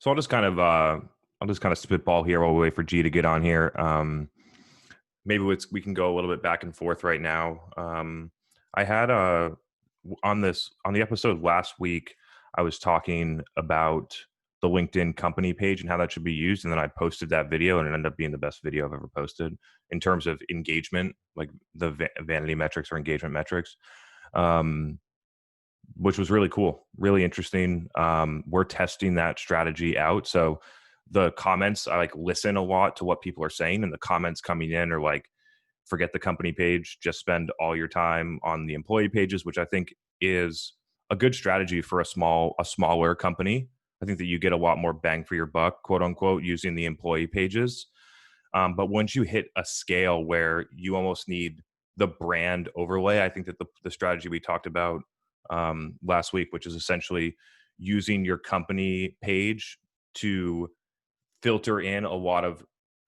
So I'll just kind of spitball here while we wait for G to get on here. Maybe we can go a little bit back and forth right now. I had on the episode last week, I was talking about the LinkedIn company page and how that should be used, and then I posted that video, and it ended up being the best video I've ever posted in terms of engagement, like the vanity metrics or engagement metrics. Which was really cool, really interesting. We're testing that strategy out. So the comments, I like listen a lot to what people are saying, and the comments coming in are like, forget the company page, just spend all your time on the employee pages, which I think is a good strategy for a smaller company. I think that you get a lot more bang for your buck, quote unquote, using the employee pages. But once you hit a scale where you almost need the brand overlay, I think that the strategy we talked about last week, which is essentially using your company page to filter in a lot of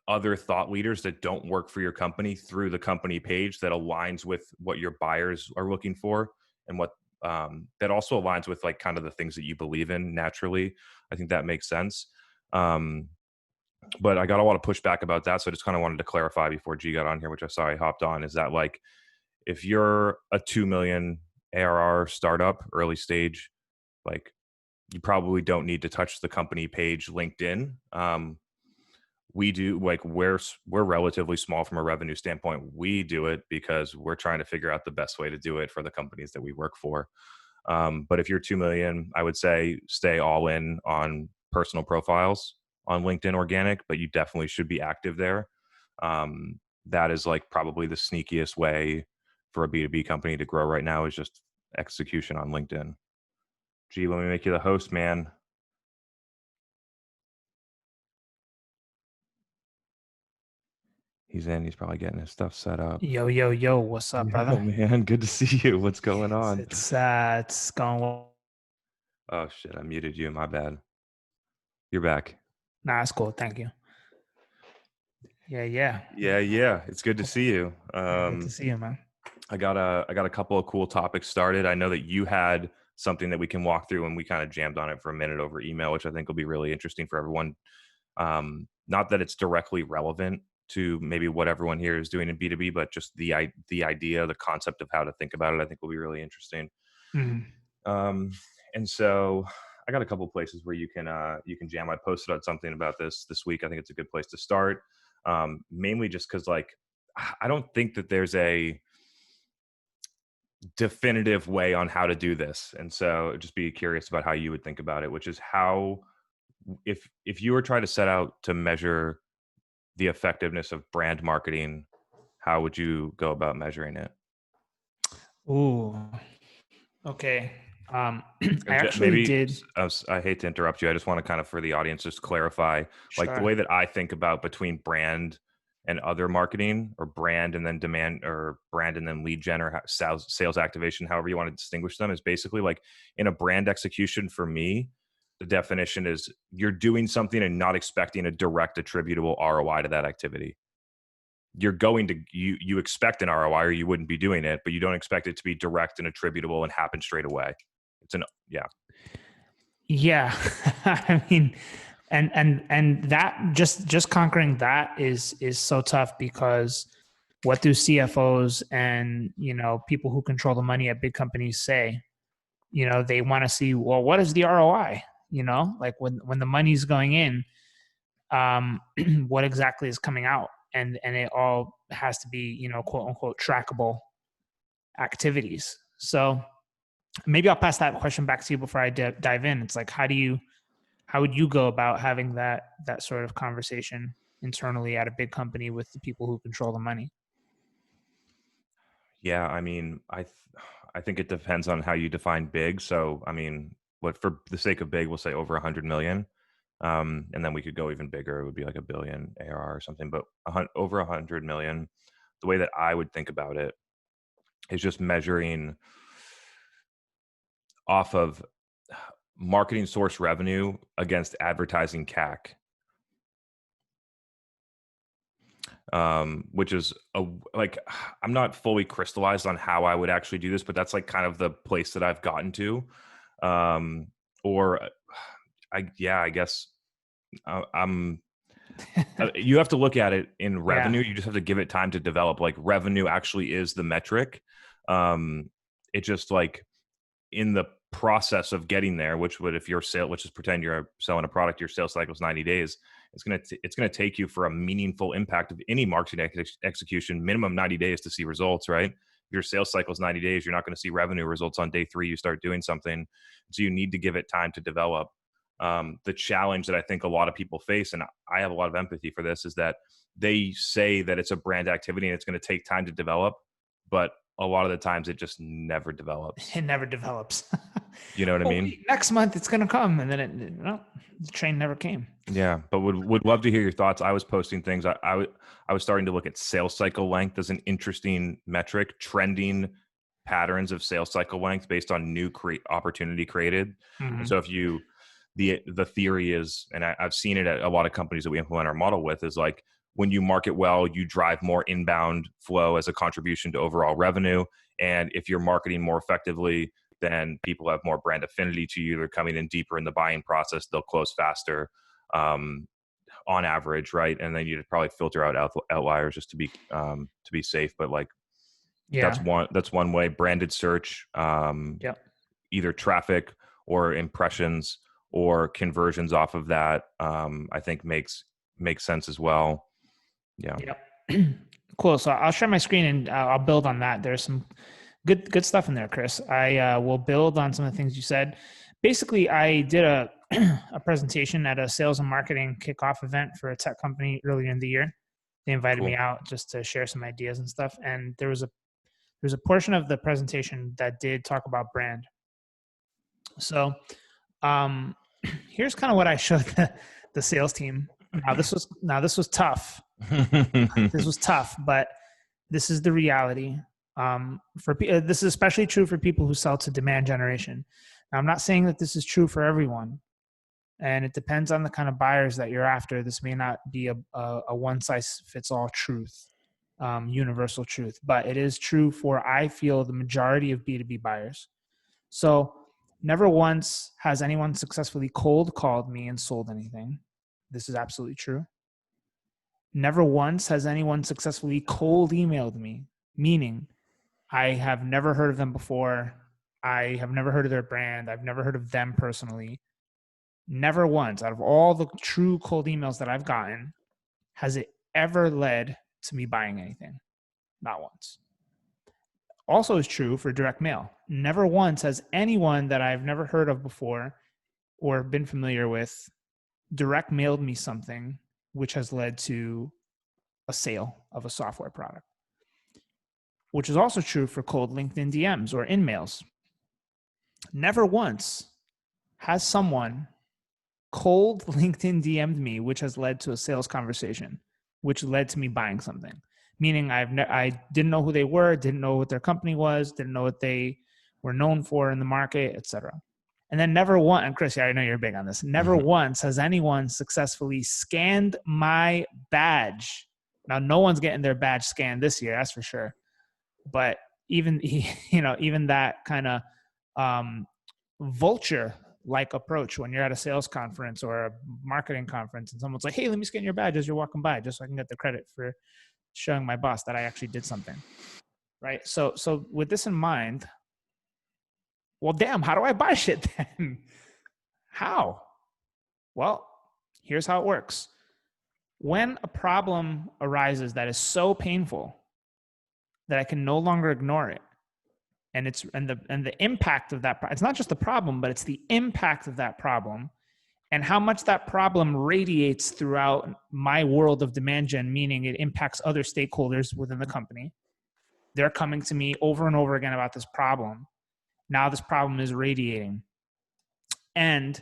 other thought leaders that don't work for your company through the company page that aligns with what your buyers are looking for, and what that also aligns with like kind of the things that you believe in naturally. I think that makes sense. But I got a lot of pushback about that. So I just kind of wanted to clarify before G got on here, which I saw he hopped on, is that like, if you're a 2 million ARR startup, early stage, like you probably don't need to touch the company page LinkedIn. We do, like, we're relatively small from a revenue standpoint. We do it because we're trying to figure out the best way to do it for the companies that we work for. But if you're 2 million, I would say stay all in on personal profiles on LinkedIn organic, but you definitely should be active there. That is like probably the sneakiest way for a B2B company to grow right now, is just execution on LinkedIn. Gee, let me make you the host, man. He's in. He's probably getting his stuff set up. Yo, what's up, Yeah, brother? man. Good to see you. What's going on? It's going well. Oh, shit. I muted you. My bad. You're back. Nah, it's cool. Thank you. Yeah. Yeah. It's good to see you. Good to see you, man. I got a couple of cool topics started. I know that you had something that we can walk through, and we kind of jammed on it for a minute over email, which I think will be really interesting for everyone. Not that it's directly relevant to maybe what everyone here is doing in B2B, but just the idea, the concept of how to think about it, I think will be really interesting. Mhm. And so I got a couple of places where you can jam. I posted out something about this week. I think it's a good place to start. Mainly just because, like, I don't think that there's a definitive way on how to do this, and so just be curious about how you would think about it, which is how, if you were trying to set out to measure the effectiveness of brand marketing, how would you go about measuring it? Ooh, okay. I And actually maybe did. I hate to interrupt you. I just want to kind of, for the audience, just clarify, like, the Sure. way that I think about between brand and other marketing, or brand and then demand, or brand and then lead gen, or sales activation, however you want to distinguish them, is basically like, in a brand execution, for me, the definition is you're doing something and not expecting a direct attributable ROI to that activity. You're going to, you expect an ROI, or you wouldn't be doing it, but you don't expect it to be direct and attributable and happen straight away. It's an, yeah. Yeah. I mean, and that just conquering that is so tough, because what do CFOs and people who control the money at big companies say? They want to see, well, what is the ROI? Like when the money's going in, what exactly is coming out? And it all has to be, quote unquote, trackable activities. So maybe I'll pass that question back to you before I dive in. It's like, how would you go about having that sort of conversation internally at a big company with the people who control the money? Yeah, I mean, I think it depends on how you define big. So, I mean, what, for the sake of big, we'll say over 100 million. And then we could go even bigger. It would be like a billion ARR or something, but over 100 million. The way that I would think about it is just measuring off of marketing source revenue against advertising CAC. Which is like, I'm not fully crystallized on how I would actually do this, but that's like kind of the place that I've gotten to. Or I guess I'm you have to look at it in revenue. Yeah. You just have to give it time to develop. Like revenue actually is the metric. It just like in the process of getting there, which would, if your sale, which is pretend you're selling a product, your sales cycle is 90 days. It's gonna take you for a meaningful impact of any marketing execution, minimum 90 days to see results, right? If your sales cycle is 90 days, you're not going to see revenue results on day 3. You start doing something, so you need to give it time to develop. The challenge that I think a lot of people face, and I have a lot of empathy for this, is that they say that it's a brand activity and it's going to take time to develop, but a lot of the times it just never develops. It never develops. You know what I mean? Wait, next month it's going to come. And then the train never came. Yeah, but would love to hear your thoughts. I was posting things. I was starting to look at sales cycle length as an interesting metric, trending patterns of sales cycle length based on new opportunity created. Mm-hmm. And so if you, the theory is, and I've seen it at a lot of companies that we implement our model with, is like when you market well, you drive more inbound flow as a contribution to overall revenue. And if you're marketing more effectively, then people have more brand affinity to you. They're coming in deeper in the buying process. They'll close faster on average, right? And then you'd probably filter out outliers just to be safe. But like, Yeah, that's one way. Branded search, yep. Either traffic or impressions or conversions off of that, I think makes sense as well. Yeah. Yep. Cool. So I'll share my screen and I'll build on that. There's some good stuff in there, Chris. I will build on some of the things you said. Basically, I did a presentation at a sales and marketing kickoff event for a tech company earlier in the year. They invited me out just to share some ideas and stuff. And there was a portion of the presentation that did talk about brand. So here's kind of what I showed the sales team. Now this was tough. This was tough, but this is the reality. This is especially true for people who sell to demand generation. Now, I'm not saying that this is true for everyone, and it depends on the kind of buyers that you're after. This may not be a one-size-fits-all truth, universal truth, but it is true for, I feel, the majority of B2B buyers. So never once has anyone successfully cold called me and sold anything. This is absolutely true. Never once has anyone successfully cold emailed me, meaning I have never heard of them before. I have never heard of their brand. I've never heard of them personally. Never once, out of all the true cold emails that I've gotten, has it ever led to me buying anything. Not once. Also is true for direct mail. Never once has anyone that I've never heard of before or been familiar with direct mailed me something which has led to a sale of a software product. Which is also true for cold LinkedIn DMs or in-mails. Never once has someone cold LinkedIn DM'd me, which has led to a sales conversation, which led to me buying something. Meaning I didn't know who they were, didn't know what their company was, didn't know what they were known for in the market, etc. And then never once, and Chris, I know you're big on this, never once has anyone successfully scanned my badge. Now, no one's getting their badge scanned this year, that's for sure. But even that kind of vulture-like approach when you're at a sales conference or a marketing conference and someone's like, hey, let me scan your badge as you're walking by just so I can get the credit for showing my boss that I actually did something, right? So with this in mind, well, damn, how do I buy shit then? How? Well, here's how it works. When a problem arises that is so painful that I can no longer ignore it, and the impact of that, it's not just the problem, but it's the impact of that problem and how much that problem radiates throughout my world of demand gen, meaning it impacts other stakeholders within the company. They're coming to me over and over again about this problem. Now this problem is radiating. And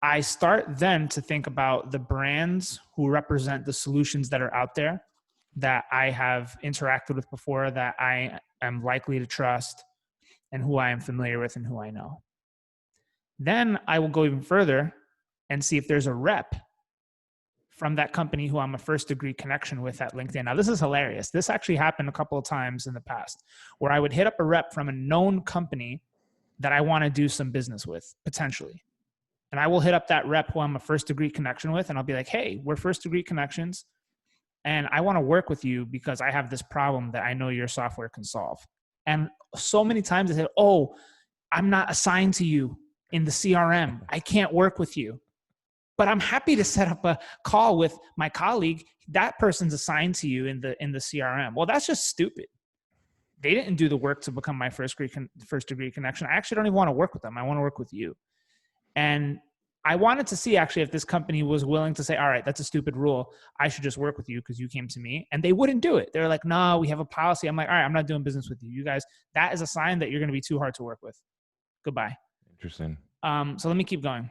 I start then to think about the brands who represent the solutions that are out there that I have interacted with before, that I am likely to trust, and who I am familiar with and who I know. Then I will go even further and see if there's a rep from that company who I'm a first degree connection with at LinkedIn. Now, this is hilarious. This actually happened a couple of times in the past where I would hit up a rep from a known company that I want to do some business with, potentially. And I will hit up that rep who I'm a first degree connection with, and I'll be like, hey, we're first degree connections, and I want to work with you because I have this problem that I know your software can solve. And so many times they said, oh, I'm not assigned to you in the CRM. I can't work with you. But I'm happy to set up a call with my colleague. That person's assigned to you in the CRM. Well, that's just stupid. They didn't do the work to become my first degree connection. I actually don't even want to work with them. I want to work with you. And I wanted to see actually if this company was willing to say, all right, that's a stupid rule. I should just work with you because you came to me. And they wouldn't do it. They're like, no, we have a policy. I'm like, all right, I'm not doing business with you. You guys, that is a sign that you're going to be too hard to work with. Goodbye. Interesting. So let me keep going.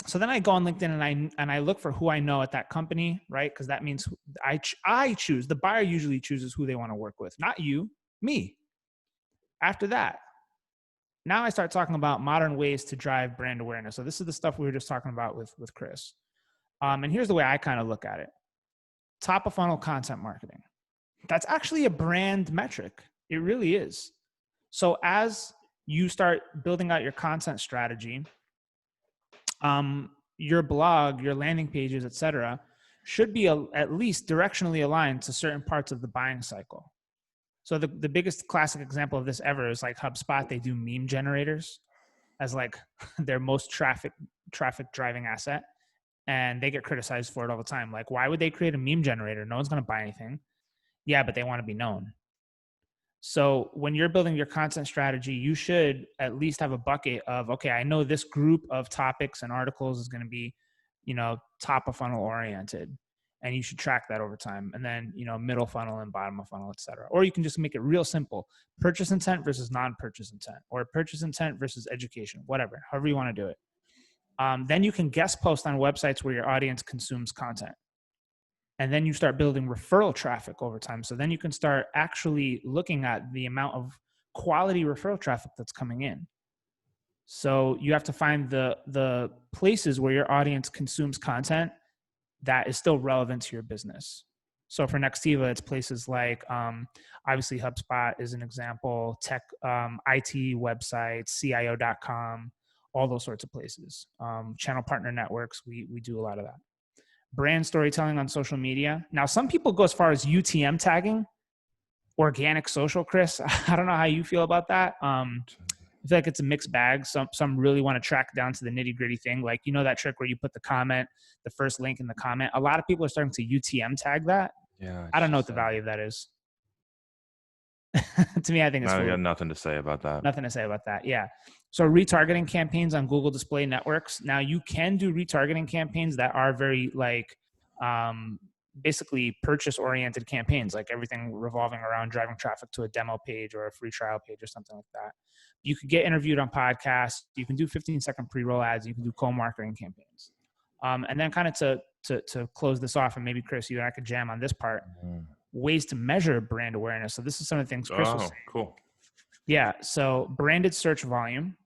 So then I go on LinkedIn and I look for who I know at that company, right? Because that means I choose. The buyer usually chooses who they want to work with, not you, me. After that, now I start talking about modern ways to drive brand awareness. So this is the stuff we were just talking about with Chris. And here's the way I kind of look at it. Top of funnel content marketing. That's actually a brand metric. It really is. So as you start building out your content strategy, your blog, your landing pages, et cetera, should be at least directionally aligned to certain parts of the buying cycle. So the biggest classic example of this ever is like HubSpot. They do meme generators as like their most traffic driving asset. And they get criticized for it all the time. Like, why would they create a meme generator? No one's going to buy anything. Yeah, but they want to be known. So when you're building your content strategy, you should at least have a bucket of, okay, I know this group of topics and articles is going to be, top of funnel oriented. And you should track that over time. And then, middle funnel and bottom of funnel, et cetera. Or you can just make it real simple. Purchase intent versus non-purchase intent, or purchase intent versus education, whatever, however you want to do it. Then you can guest post on websites where your audience consumes content. And then you start building referral traffic over time. So then you can start actually looking at the amount of quality referral traffic that's coming in. So you have to find the places where your audience consumes content that is still relevant to your business. So for Nextiva, it's places like, obviously HubSpot is an example, tech, IT websites, CIO.com, all those sorts of places. Channel partner networks, we do a lot of that. Brand storytelling on social media. Now, some people go as far as UTM tagging, organic social, Chris. I don't know how you feel about that. I feel like it's a mixed bag. Some really want to track down to the nitty gritty thing. Like, that trick where you put the first link in the comment. A lot of people are starting to UTM tag that. Yeah. I don't know what the value of that is. To me, I think it's I got nothing to say about that. Nothing to say about that. Yeah. So retargeting campaigns on Google display networks. Now you can do retargeting campaigns that are very basically purchase oriented campaigns, like everything revolving around driving traffic to a demo page or a free trial page or something like that. You could get interviewed on podcasts. You can do 15-second pre-roll ads. You can do co-marketing campaigns. And then kind of to close this off, and maybe Chris, you and I could jam on this part, ways to measure brand awareness. So this is some of the things Chris was saying. Cool. Yeah. So branded search volume,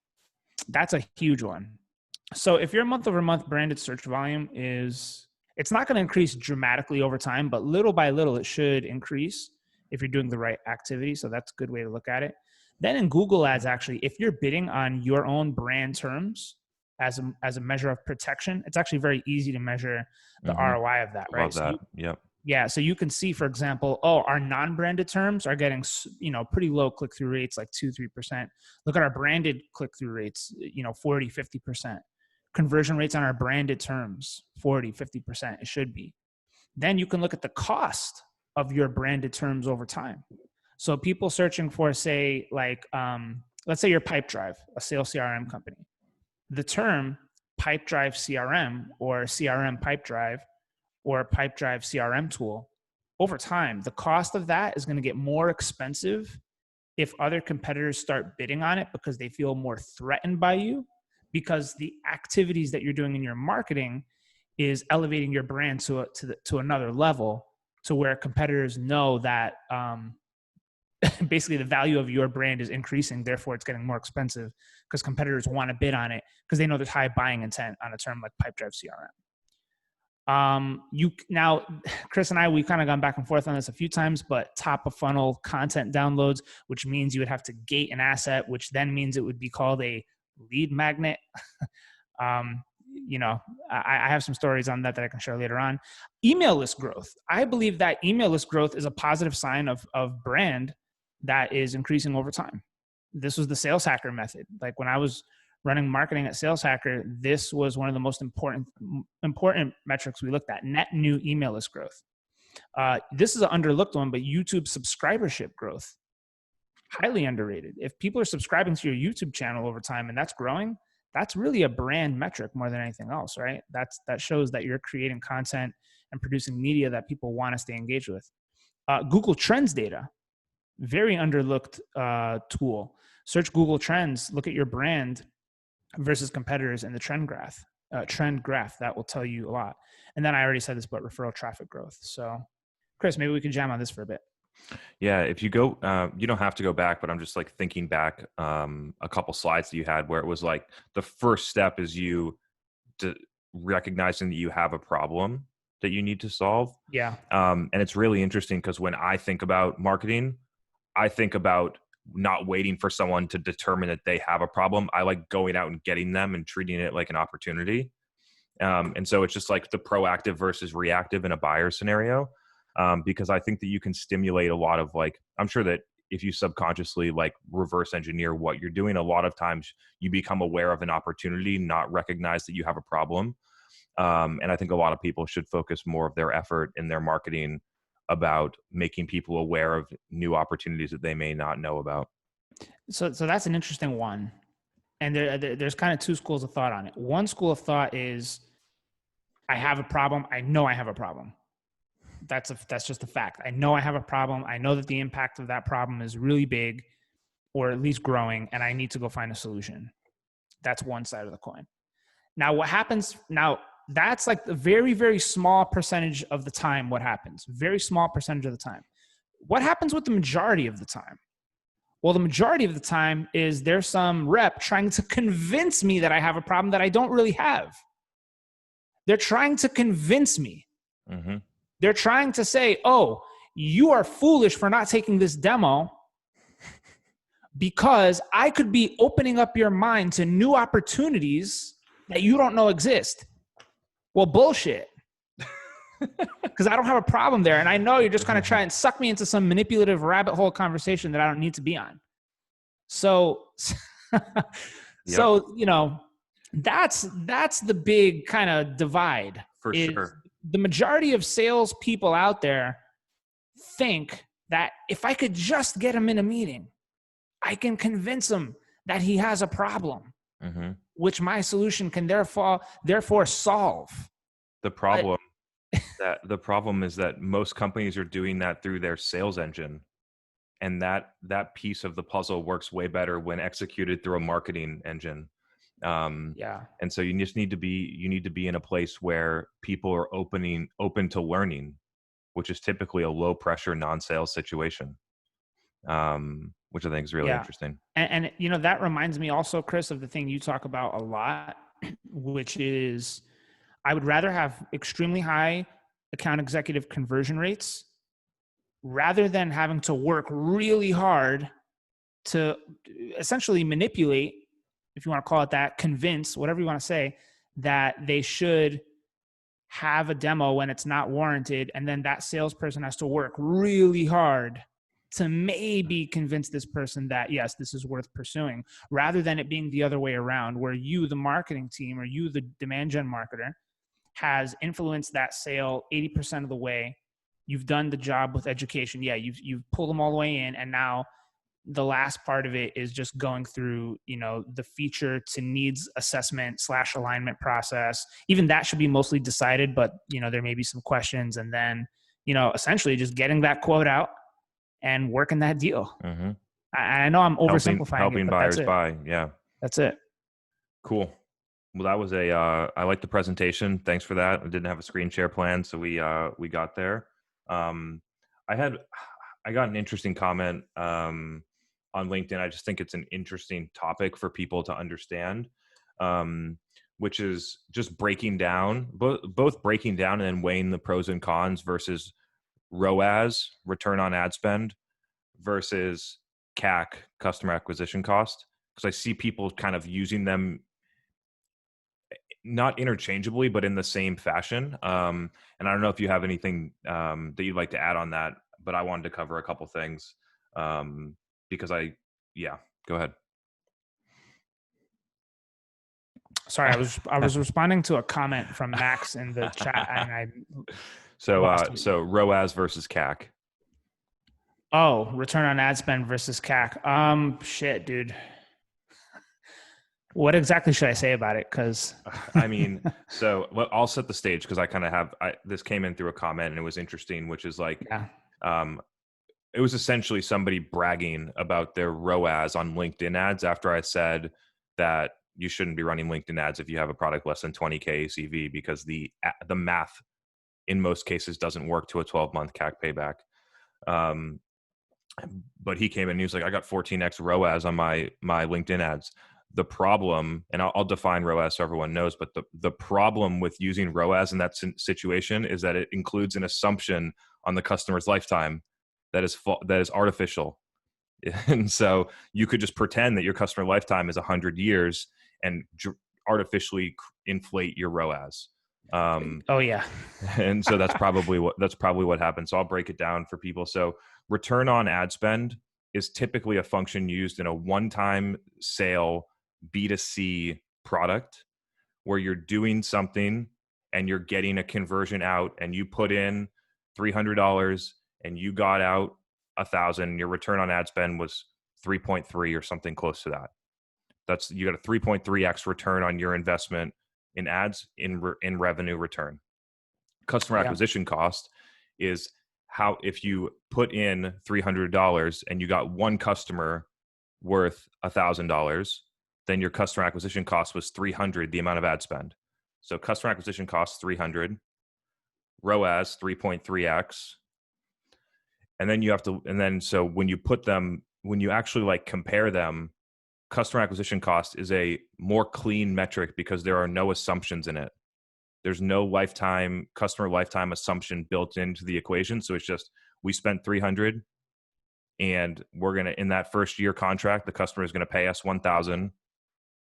that's a huge one. So if your month over month branded search volume it's not going to increase dramatically over time, but little by little, it should increase if you're doing the right activity. So that's a good way to look at it. Then in Google ads, actually, if you're bidding on your own brand terms as a measure of protection, it's actually very easy to measure the ROI of that, right? Love that. Yep. Yeah. So you can see, for example, our non-branded terms are getting, pretty low click-through rates, like 2-3%. Look at our branded click-through rates, 40-50%. Conversion rates on our branded terms, 40-50%. It should be. Then you can look at the cost of your branded terms over time. So people searching for, say, like, let's say you're Pipedrive, a sales CRM company. The term Pipedrive CRM or CRM Pipedrive or Pipedrive CRM tool, over time, the cost of that is going to get more expensive if other competitors start bidding on it because they feel more threatened by you, because the activities that you're doing in your marketing is elevating your brand to another level, to where competitors know that basically the value of your brand is increasing. Therefore, it's getting more expensive because competitors want to bid on it because they know there's high buying intent on a term like Pipedrive CRM. Now, Chris and I, we've kind of gone back and forth on this a few times, but top of funnel content downloads, which means you would have to gate an asset, which then means it would be called a lead magnet. You know, I have some stories on that I can share later on. Email list growth. I believe that email list growth is a positive sign of brand that is increasing over time. This was the sales hacker method. Like when I was running marketing at Sales Hacker, this was one of the most important metrics we looked at: net new email list growth. This is an underlooked one, but YouTube subscribership growth, highly underrated. If people are subscribing to your YouTube channel over time and that's growing, that's really a brand metric more than anything else, right? That shows that you're creating content and producing media that people want to stay engaged with. Google Trends data, very underlooked tool. Search Google Trends, look at your brand versus competitors in the trend graph. That will tell you a lot. And then I already said this, but referral traffic growth. So, Chris, maybe we could jam on this for a bit. Yeah, if you go, you don't have to go back, but I'm just like thinking back a couple slides that you had where it was like the first step is you recognizing that you have a problem that you need to solve. Yeah. And it's really interesting because when I think about marketing, I think about not waiting for someone to determine that they have a problem. I like going out and getting them and treating it like an opportunity. And so it's just like the proactive versus reactive in a buyer scenario. Because I think that you can stimulate a lot of like, I'm sure that if you subconsciously like reverse engineer what you're doing, a lot of times you become aware of an opportunity, not recognize that you have a problem. And I think a lot of people should focus more of their effort in their marketing about making people aware of new opportunities that they may not know about. So that's an interesting one. And there's kind of two schools of thought on it. One school of thought is, I have a problem. I know I have a problem. That's just a fact. I know I have a problem. I know that the impact of that problem is really big, or at least growing, and I need to go find a solution. That's one side of the coin. Now, what happens now? That's like a very, very small percentage of the time. What happens? Very small percentage of the time. What happens with the majority of the time? Well, the majority of the time is there's some rep trying to convince me that I have a problem that I don't really have. They're trying to convince me. Mm-hmm. They're trying to say, oh, you are foolish for not taking this demo because I could be opening up your mind to new opportunities that you don't know exist. Well, bullshit. Because I don't have a problem there. And I know you're just kind of trying to suck me into some manipulative rabbit hole conversation that I don't need to be on. So, so, you know, that's the big kind of divide. For sure. The majority of sales people out there think that if I could just get him in a meeting, I can convince him that he has a problem, mm-hmm. which my solution can therefore solve. The problem is that most companies are doing that through their sales engine, and that piece of the puzzle works way better when executed through a marketing engine. And so you just need to be in a place where people are open to learning, which is typically a low pressure non-sales situation. Which I think is really interesting. And you know, that reminds me also, Chris, of the thing you talk about a lot, which is I would rather have extremely high account executive conversion rates rather than having to work really hard to essentially manipulate, if you want to call it that, convince, whatever you want to say, that they should have a demo when it's not warranted. And then that salesperson has to work really hard to maybe convince this person that, yes, this is worth pursuing, rather than it being the other way around, where you, the marketing team, or you, the demand gen marketer, has influenced that sale 80% of the way. You've done the job with education. Yeah, you've pulled them all the way in, and now the last part of it is just going through, you know, the feature to needs assessment / alignment process. Even that should be mostly decided, but, you know, there may be some questions, and then, you know, essentially just getting that quote out and working that deal. Mm-hmm. I know I'm oversimplifying helping buyers buy. Yeah. That's it. Cool. Well, that was I like the presentation. Thanks for that. I didn't have a screen share plan, so we got there. I got an interesting comment on LinkedIn. I just think it's an interesting topic for people to understand, which is just breaking down, both breaking down and then weighing the pros and cons versus ROAS, return on ad spend, versus CAC, customer acquisition cost. Because I see people kind of using them not interchangeably, but in the same fashion. And I don't know if you have anything that you'd like to add on that, but I wanted to cover a couple things because yeah, go ahead. Sorry, I was responding to a comment from Max in the chat, and I so ROAS versus CAC. Oh, return on ad spend versus CAC. Shit, dude. What exactly should I say about it? Because I mean, so I'll set the stage because I kind of have this came in through a comment and it was interesting, which is like, it was essentially somebody bragging about their ROAS on LinkedIn ads after I said that you shouldn't be running LinkedIn ads if you have a product less than 20K ACV because the math in most cases doesn't work to a 12-month CAC payback. But he came in and he was like, I got 14x ROAS on my LinkedIn ads. The problem, and I'll define ROAS so everyone knows, but the problem with using ROAS in that situation is that it includes an assumption on the customer's lifetime that is artificial. And so you could just pretend that your customer lifetime is 100 years and artificially inflate your ROAS. Oh yeah. And so that's probably what happened. So I'll break it down for people. So return on ad spend is typically a function used in a one-time sale B2C product where you're doing something and you're getting a conversion out and you put in $300 and you got out 1,000. Your return on ad spend was 3.3 or something close to that. You got a 3.3x return on your investment in ads in revenue return. Customer acquisition cost is how if you put in $300 and you got one customer worth $1,000, then your customer acquisition cost was 300, the amount of ad spend. So customer acquisition cost 300, ROAS 3.3x. And then so when you actually like compare them, customer acquisition cost is a more clean metric because there are no assumptions in it. There's no customer lifetime assumption built into the equation. So it's just, we spent 300 and we're going to, in that first year contract, the customer is going to pay us 1,000.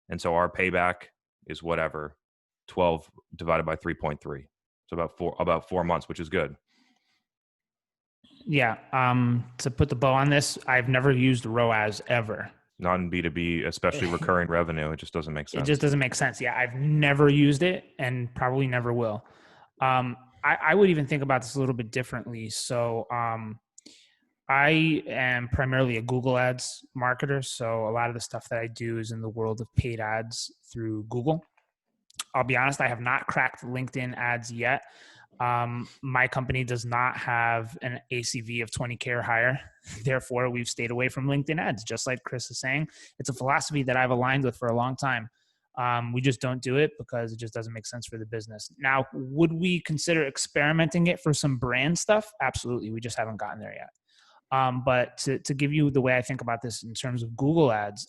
And so our payback is whatever, 12 divided by 3.3. So about 4 months, which is good. Yeah. To put the bow on this, I've never used ROAS ever. Not in B2B, especially recurring revenue. It just doesn't make sense. It just doesn't make sense. Yeah. I've never used it and probably never will. I would even think about this a little bit differently. So, I am primarily a Google Ads marketer. So a lot of the stuff that I do is in the world of paid ads through Google. I'll be honest, I have not cracked LinkedIn ads yet. My company does not have an ACV of 20K or higher. Therefore, we've stayed away from LinkedIn ads, just like Chris is saying. It's a philosophy that I've aligned with for a long time. We just don't do it because it just doesn't make sense for the business. Now, would we consider experimenting it for some brand stuff? Absolutely. We just haven't gotten there yet. But to give you the way I think about this in terms of Google ads,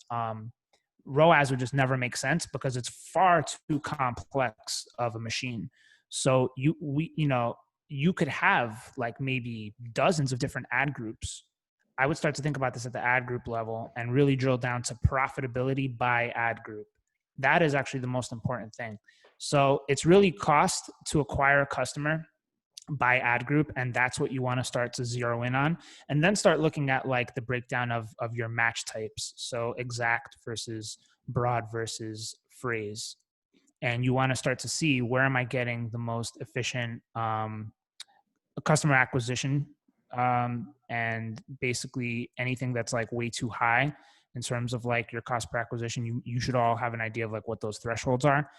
ROAS would just never make sense because it's far too complex of a machine. So you could have like maybe dozens of different ad groups. I would start to think about this at the ad group level and really drill down to profitability by ad group. That is actually the most important thing. So it's really cost to acquire a customer by ad group, and that's what you want to start to zero in on, and then start looking at like the breakdown of your match types. So exact versus broad versus phrase. And you want to start to see, where am I getting the most efficient customer acquisition, and basically anything that's like way too high in terms of like your cost per acquisition, you should all have an idea of like what those thresholds are.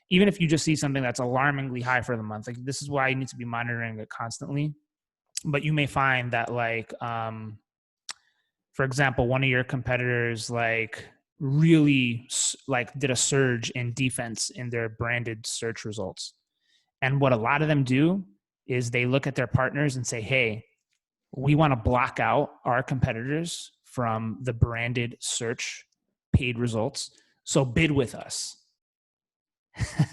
Even if you just see something that's alarmingly high for the month, like this is why you need to be monitoring it constantly. But you may find that like, for example, one of your competitors like really like did a surge in defense in their branded search results. And what a lot of them do is they look at their partners and say, hey, we want to block out our competitors from the branded search paid results. So bid with us.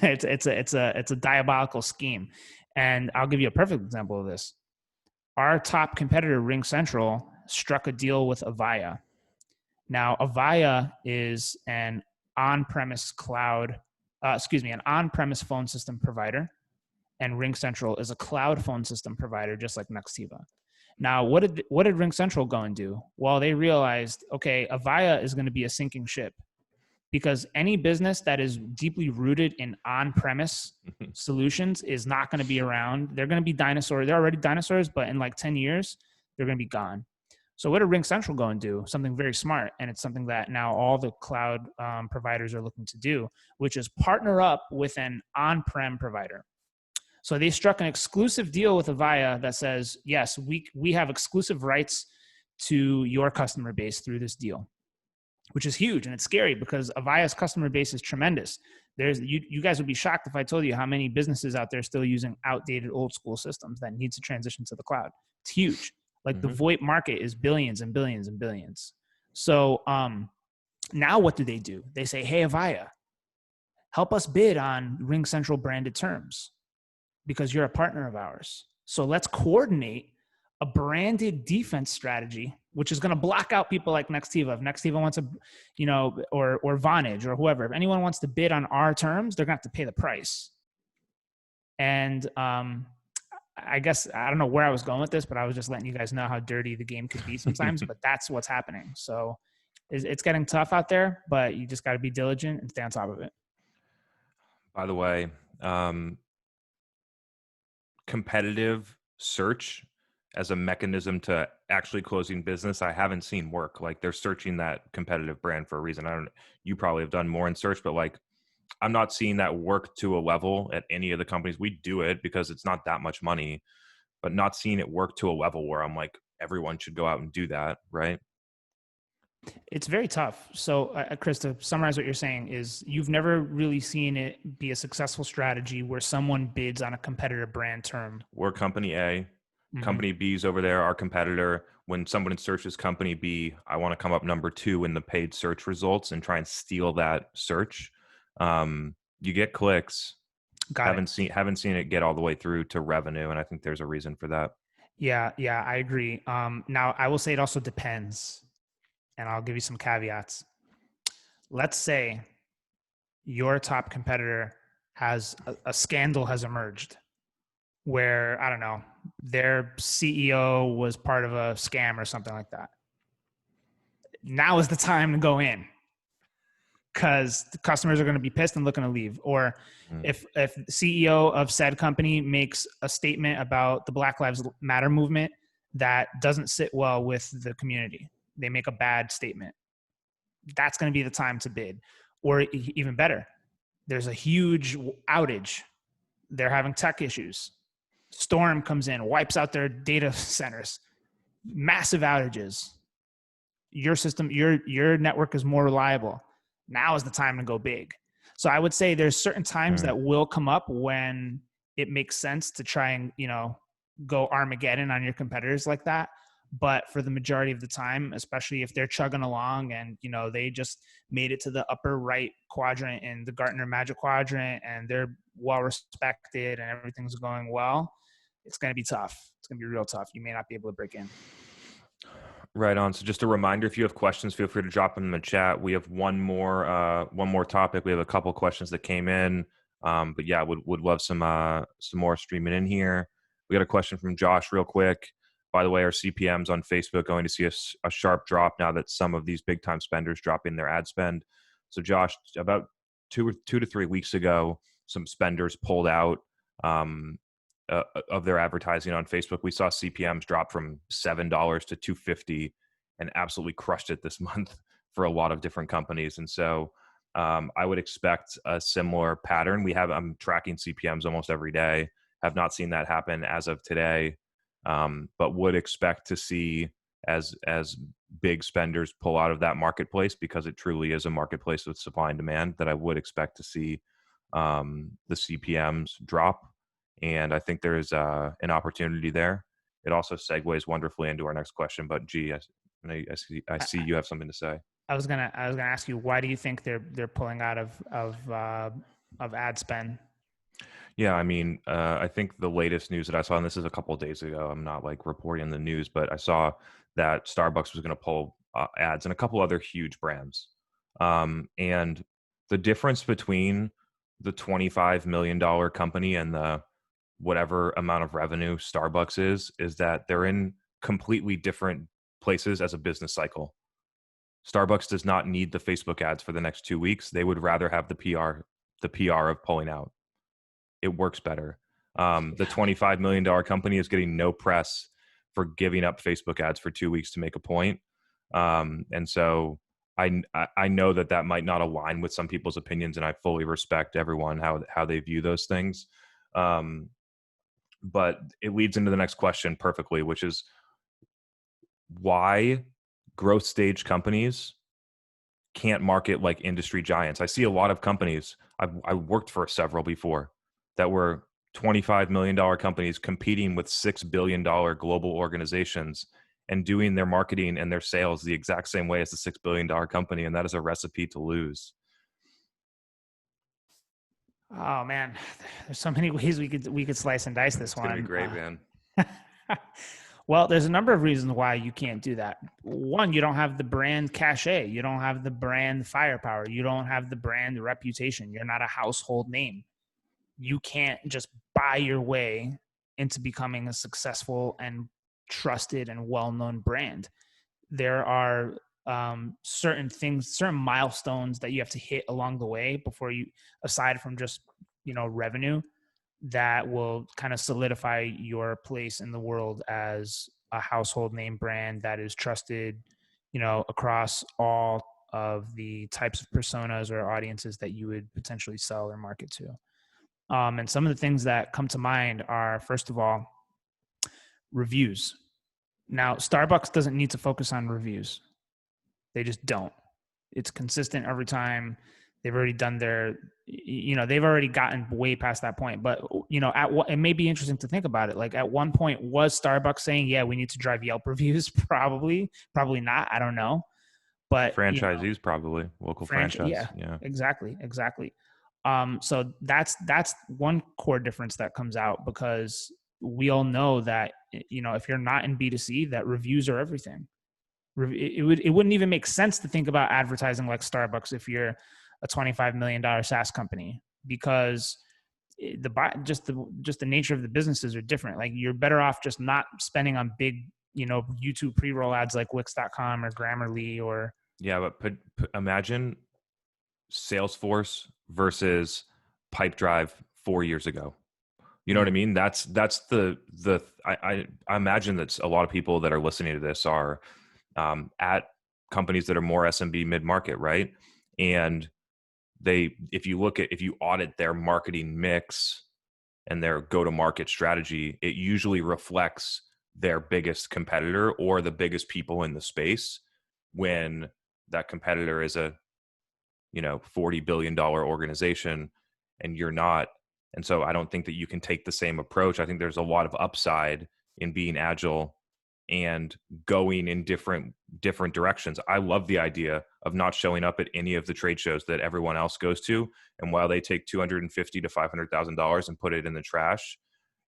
It's a diabolical scheme. And I'll give you a perfect example of this. Our top competitor, Ring Central, struck a deal with Avaya. Now, Avaya is an on-premise cloud an on-premise phone system provider, and RingCentral is a cloud phone system provider, just like Nextiva. Now, what did RingCentral go and do? Well, they realized, okay, Avaya is going to be a sinking ship, because any business that is deeply rooted in on-premise solutions is not going to be around. They're going to be dinosaurs. They're already dinosaurs, but in like 10 years, they're going to be gone. So what did RingCentral go and do? Something very smart, and it's something that now all the cloud providers are looking to do, which is partner up with an on-prem provider. So they struck an exclusive deal with Avaya that says, yes, we have exclusive rights to your customer base through this deal, which is huge. And it's scary because Avaya's customer base is tremendous. You guys would be shocked if I told you how many businesses out there still using outdated old school systems that needs to transition to the cloud. It's huge. Like the VoIP market is billions and billions and billions. So now what do? They say, hey, Avaya, help us bid on RingCentral branded terms, because you're a partner of ours. So let's coordinate a branded defense strategy, which is going to block out people like Nextiva. If Nextiva wants to, or Vonage or whoever, if anyone wants to bid on our terms, they're going to have to pay the price. And I guess, I don't know where I was going with this, but I was just letting you guys know how dirty the game could be sometimes, but that's what's happening. So it's getting tough out there, but you just got to be diligent and stay on top of it. By the way, competitive search as a mechanism to actually closing business, I haven't seen work. Like, they're searching that competitive brand for a reason. You probably have done more in search, but like, I'm not seeing that work to a level at any of the companies. We do it because it's not that much money, but not seeing it work to a level where I'm like, everyone should go out and do that, right? It's very tough. So, Chris, to summarize what you're saying is you've never really seen it be a successful strategy where someone bids on a competitor brand term. We're company A. Company B's over there, our competitor. When someone searches company B, I want to come up number 2 in the paid search results and try and steal that search. You get clicks. Haven't seen it get all the way through to revenue, and I think there's a reason for that. Yeah, I agree. Now, I will say it also depends, and I'll give you some caveats. Let's say your top competitor has a scandal has emerged where, I don't know, their CEO was part of a scam or something like that. Now is the time to go in, because the customers are going to be pissed and looking to leave. Or if the CEO of said company makes a statement about the Black Lives Matter movement that doesn't sit well with the community, they make a bad statement, that's going to be the time to bid. Or even better, there's a huge outage. They're having tech issues. Storm comes in, wipes out their data centers, massive outages. Your system, your network is more reliable. Now is the time to go big. So I would say there's certain times that will come up when it makes sense to try and, go Armageddon on your competitors like that. But for the majority of the time, especially if they're chugging along and, they just made it to the upper right quadrant in the Gartner Magic Quadrant and they're well respected and everything's going well, it's going to be tough. It's going to be real tough. You may not be able to break in. Right on. So just a reminder, if you have questions, feel free to drop them in the chat. We have one more topic. We have a couple questions that came in. But yeah, would love some more streaming in here. We got a question from Josh real quick. By the way, our CPMs on Facebook going to see a sharp drop now that some of these big time spenders drop in their ad spend. So Josh, about 2 to 3 weeks ago, some spenders pulled out of their advertising on Facebook. We saw CPMs drop from $7 to $2.50 and absolutely crushed it this month for a lot of different companies. And so I would expect a similar pattern. I'm tracking CPMs almost every day. Have not seen that happen as of today, but would expect to see as big spenders pull out of that marketplace, because it truly is a marketplace with supply and demand, that I would expect to see the CPMs drop. And I think there is an opportunity there. It also segues wonderfully into our next question. But G, I see you have something to say. I was gonna ask you, why do you think they're pulling out of ad spend? Yeah, I mean, I think the latest news that I saw, and this is a couple of days ago, I'm not like reporting the news, but I saw that Starbucks was going to pull ads and a couple other huge brands. And the difference between the $25 million company and the whatever amount of revenue Starbucks is that they're in completely different places as a business cycle. Starbucks does not need the Facebook ads for the next 2 weeks. They would rather have the PR of pulling out. It works better. The $25 million company is getting no press for giving up Facebook ads for 2 weeks to make a point. And so I know that might not align with some people's opinions, and I fully respect everyone, how they view those things. But it leads into the next question perfectly, which is why growth stage companies can't market like industry giants. I see a lot of companies, I worked for several before, that were $25 million companies competing with $6 billion global organizations and doing their marketing and their sales the exact same way as the $6 billion company. And that is a recipe to lose. Oh man, there's so many ways we could slice and dice this one. It's gonna be great, man. Well, there's a number of reasons why you can't do that. One, you don't have the brand cachet. You don't have the brand firepower. You don't have the brand reputation. You're not a household name. You can't just buy your way into becoming a successful and trusted and well-known brand. There are certain things, certain milestones that you have to hit along the way before you, aside from just, revenue, that will kind of solidify your place in the world as a household name brand that is trusted, across all of the types of personas or audiences that you would potentially sell or market to. And some of the things that come to mind are, first of all, reviews. Now, Starbucks doesn't need to focus on reviews. They just don't. It's consistent every time. They've already done they've already gotten way past that point. But, it may be interesting to think about it. Like, at one point, was Starbucks saying, yeah, we need to drive Yelp reviews? Probably not. I don't know. But franchisees, probably local franchise. Yeah, exactly. So that's one core difference that comes out, because we all know that, if you're not in B2C, that reviews are everything. It wouldn't even make sense to think about advertising like Starbucks if you're a $25 million SaaS company, because just the nature of the businesses are different. Like, you're better off just not spending on big, YouTube pre-roll ads like Wix.com or Grammarly or. Yeah, but imagine Salesforce versus Pipedrive 4 years ago. You know what I mean? That's I imagine that a lot of people that are listening to this are at companies that are more SMB mid-market, right? And if you audit their marketing mix and their go-to-market strategy, it usually reflects their biggest competitor or the biggest people in the space, when that competitor is a $40 billion organization and you're not. And so I don't think that you can take the same approach. I think there's a lot of upside in being agile and going in different directions. I love the idea of not showing up at any of the trade shows that everyone else goes to. And while they take $250,000 to $500,000 and put it in the trash,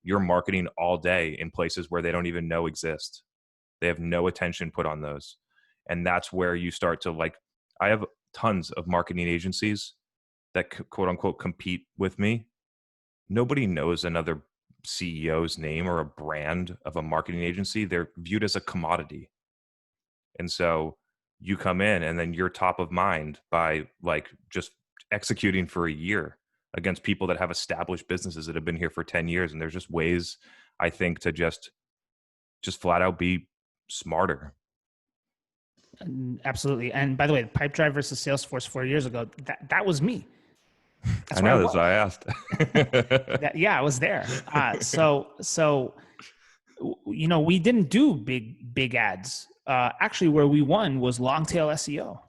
you're marketing all day in places where they don't even know exist. They have no attention put on those. And that's where you start to, like, I have tons of marketing agencies that quote unquote compete with me. Nobody knows another CEO's name or a brand of a marketing agency. They're viewed as a commodity. And so you come in and then you're top of mind by, like, just executing for a year against people that have established businesses that have been here for 10 years. And there's just ways, I think, to just flat out be smarter. Absolutely. And by the way, Pipedrive versus Salesforce 4 years ago, that was me. I know, that's why I asked. I was there. So we didn't do big ads. Actually, where we won was long tail SEO.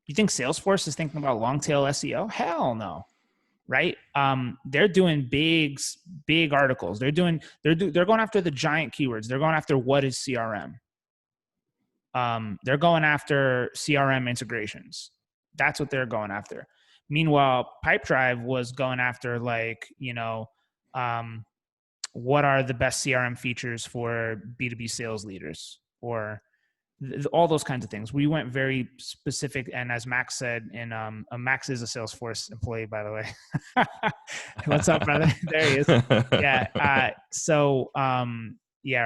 You think Salesforce is thinking about long tail SEO? Hell no. Right? They're doing big articles. They're going after the giant keywords. They're going after what is CRM. They're going after CRM integrations. That's what they're going after. Meanwhile, Pipedrive was going after, like, what are the best CRM features for B2B sales leaders, or, all those kinds of things. We went very specific. And as Max said, Max is a Salesforce employee, by the way. What's up, brother? There he is. Yeah. Yeah,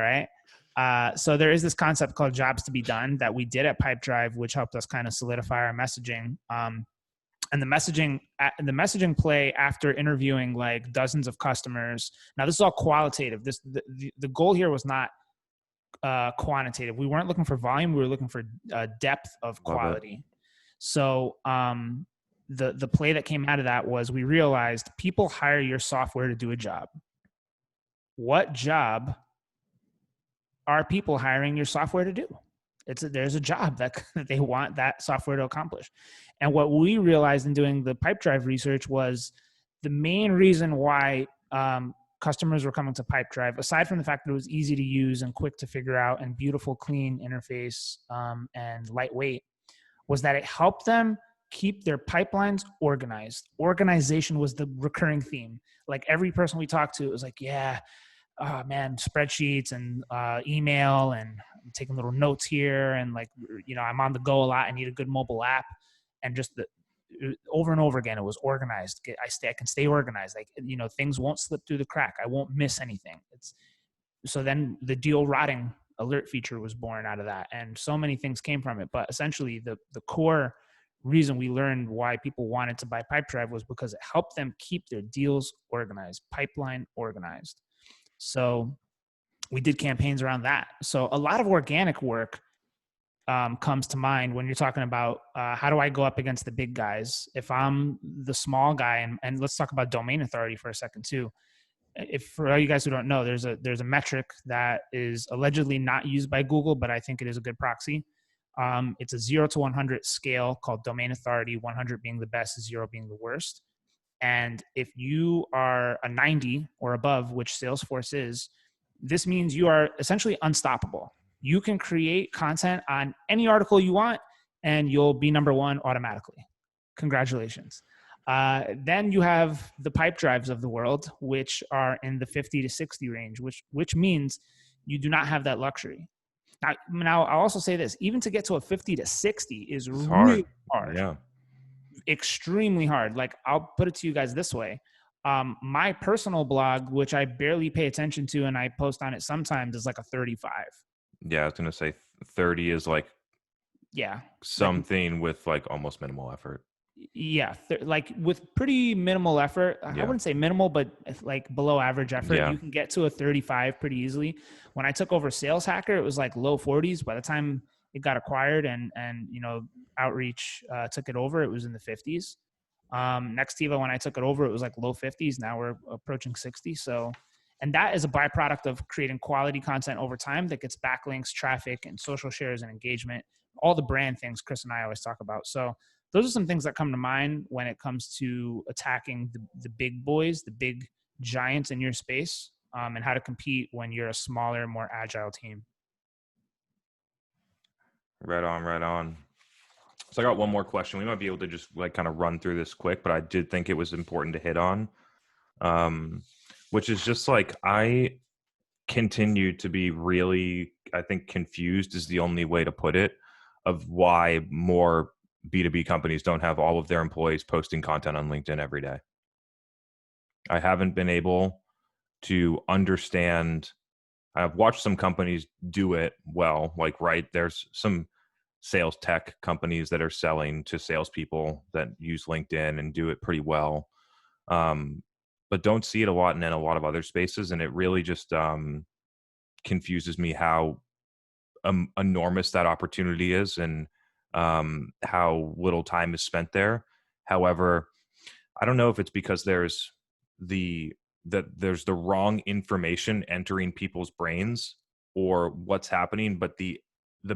right. So there is this concept called jobs to be done that we did at Pipedrive, which helped us kind of solidify our messaging. And the messaging play after interviewing like dozens of customers. Now this is all qualitative. The goal here was not quantitative. We weren't looking for volume. We were looking for depth of quality. So the play that came out of that was we realized people hire your software to do a job. What job are people hiring your software to do? There's a job that they want that software to accomplish. And what we realized in doing the Pipedrive research was the main reason why customers were coming to Pipedrive, aside from the fact that it was easy to use and quick to figure out and beautiful, clean interface and lightweight, was that it helped them keep their pipelines organized. Organization was the recurring theme. Like every person we talked to, it was like, yeah, oh man, spreadsheets and email, and I'm taking little notes here, and like, I'm on the go a lot. I need a good mobile app, and just over and over again, it was organized. I can stay organized. Like, things won't slip through the crack. I won't miss anything. So then the deal rotting alert feature was born out of that, and so many things came from it. But essentially, the core reason we learned why people wanted to buy Pipedrive was because it helped them keep their deals organized, pipeline organized. So we did campaigns around that. So a lot of organic work comes to mind when you're talking about how do I go up against the big guys? If I'm the small guy, and let's talk about domain authority for a second too. If for all you guys who don't know, there's a metric that is allegedly not used by Google, but I think it is a good proxy. It's a 0 to 100 scale called domain authority, 100 being the best, 0 being the worst. And if you are a 90 or above, which Salesforce is, this means you are essentially unstoppable. You can create content on any article you want, and you'll be number one automatically. Congratulations. Then you have the Pipedrives of the world, which are in the 50 to 60 range, which means you do not have that luxury. Now I'll also say this, even to get to a 50 to 60 is really hard. Yeah. Extremely hard. Like, I'll put it to you guys this way. My personal blog, which I barely pay attention to and I post on it sometimes, is like a 35. Yeah, I was going to say 30 is like something with like almost minimal effort. Yeah, like with pretty minimal effort. I wouldn't say minimal, but like below average effort, you can get to a 35 pretty easily. When I took over Sales Hacker, it was like low 40s. By the time it got acquired and Outreach took it over, it was in the 50s. Nextiva, when I took it over, it was like low 50s. Now we're approaching 60. So, and that is a byproduct of creating quality content over time that gets backlinks, traffic, and social shares and engagement, all the brand things Chris and I always talk about. So those are some things that come to mind when it comes to attacking the big boys, the big giants in your space, and how to compete when you're a smaller, more agile team. Right on. So I got one more question. We might be able to just like kind of run through this quick, but I did think it was important to hit on, which is just like, I continue to be really, I think confused is the only way to put it, of why more B2B companies don't have all of their employees posting content on LinkedIn every day. I haven't been able to understand. I've watched some companies do it well, like, there's some sales tech companies that are selling to salespeople that use LinkedIn and do it pretty well. But don't see it a lot in a lot of other spaces. And it really just confuses me how enormous that opportunity is, and how little time is spent there. However, I don't know if it's because there's the wrong information entering people's brains or what's happening, but the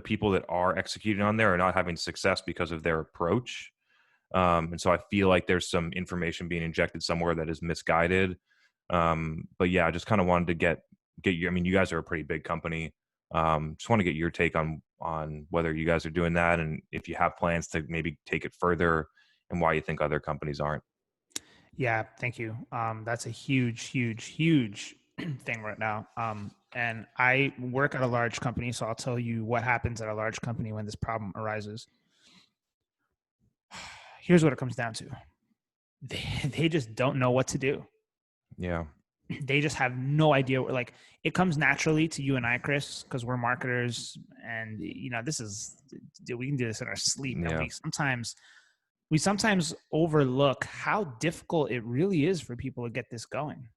people that are executing on there are not having success because of their approach. And so I feel like there's some information being injected somewhere that is misguided. But yeah, I just kind of wanted to get your, I mean, you guys are a pretty big company. Just want to get your take on whether you guys are doing that, and if you have plans to maybe take it further, and why you think other companies aren't. Yeah, thank you. That's a huge thing right now. And I work at a large company, so I'll tell you what happens at a large company when this problem arises. Here's what it comes down to. They just don't know what to do. Yeah. They just have no idea. Like, it comes naturally to you and I, Chris, because we're marketers, and this is, we can do this in our sleep. Yeah. And we sometimes overlook how difficult it really is for people to get this going.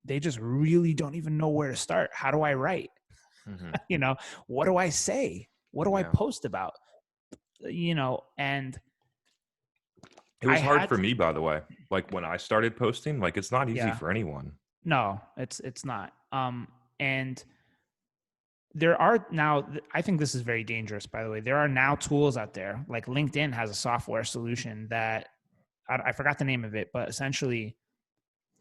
They just really don't even know where to start. How do I write? Mm-hmm. What do I say? What do I post about? And it was hard for me, by the way. Like, when I started posting, like, it's not easy for anyone. No, it's not. And there are now, I think this is very dangerous, by the way. There are now tools out there, like LinkedIn has a software solution that I forgot the name of it, but essentially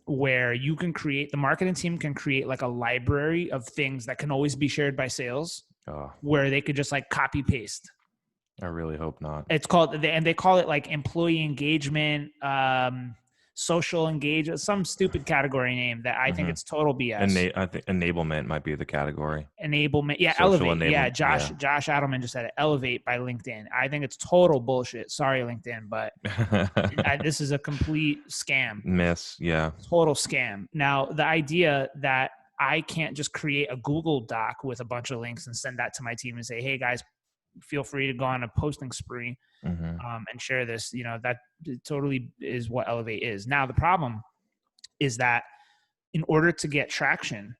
where you can create, the marketing team can create like a library of things that can always be shared by sales, where they could just like copy paste. I really hope not. It's called, and they call it like employee engagement, social engagement, some stupid category name that I think it's total BS. I think enablement might be the category. Enablement. Yeah. Social Elevate. enablement. Yeah. Josh Adelman just said it. Elevate by LinkedIn. I think it's total bullshit. Sorry, LinkedIn, but this is a complete scam. Miss. Yeah. Total scam. Now, the idea that I can't just create a Google Doc with a bunch of links and send that to my team and say, hey guys, feel free to go on a posting spree and share this. That totally is what Elevate is. Now, the problem is that in order to get traction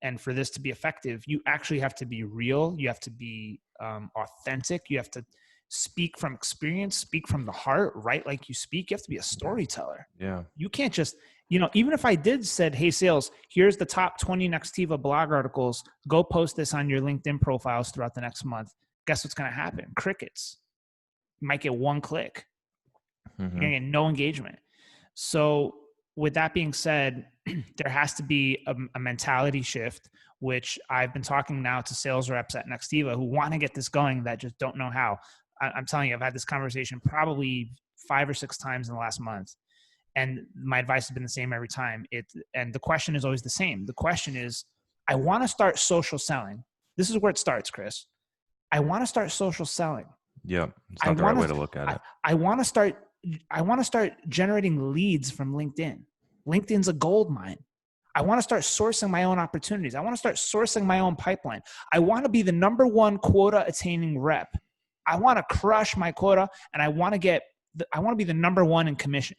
and for this to be effective, you actually have to be real. You have to be authentic. You have to speak from experience, speak from the heart, write like you speak. You have to be a storyteller. Yeah. You can't just, even if I said, hey, sales, here's the top 20 Nextiva blog articles, go post this on your LinkedIn profiles throughout the next month. Guess what's going to happen? Crickets. You might get one click. You're going to get no engagement. So with that being said, there has to be a mentality shift, which I've been talking now to sales reps at Nextiva who want to get this going that just don't know how. I'm telling you, I've had this conversation probably 5 or 6 times in the last month. And my advice has been the same every time. And the question is always the same. The question is, I want to start social selling. This is where it starts, Chris. I want to start social selling. Yeah. It's not the right way to look at it. I want to start generating leads from LinkedIn. LinkedIn's a gold mine. I want to start sourcing my own opportunities. I want to start sourcing my own pipeline. I want to be the #1 quota attaining rep. I want to crush my quota, and I want to be the #1 in commission.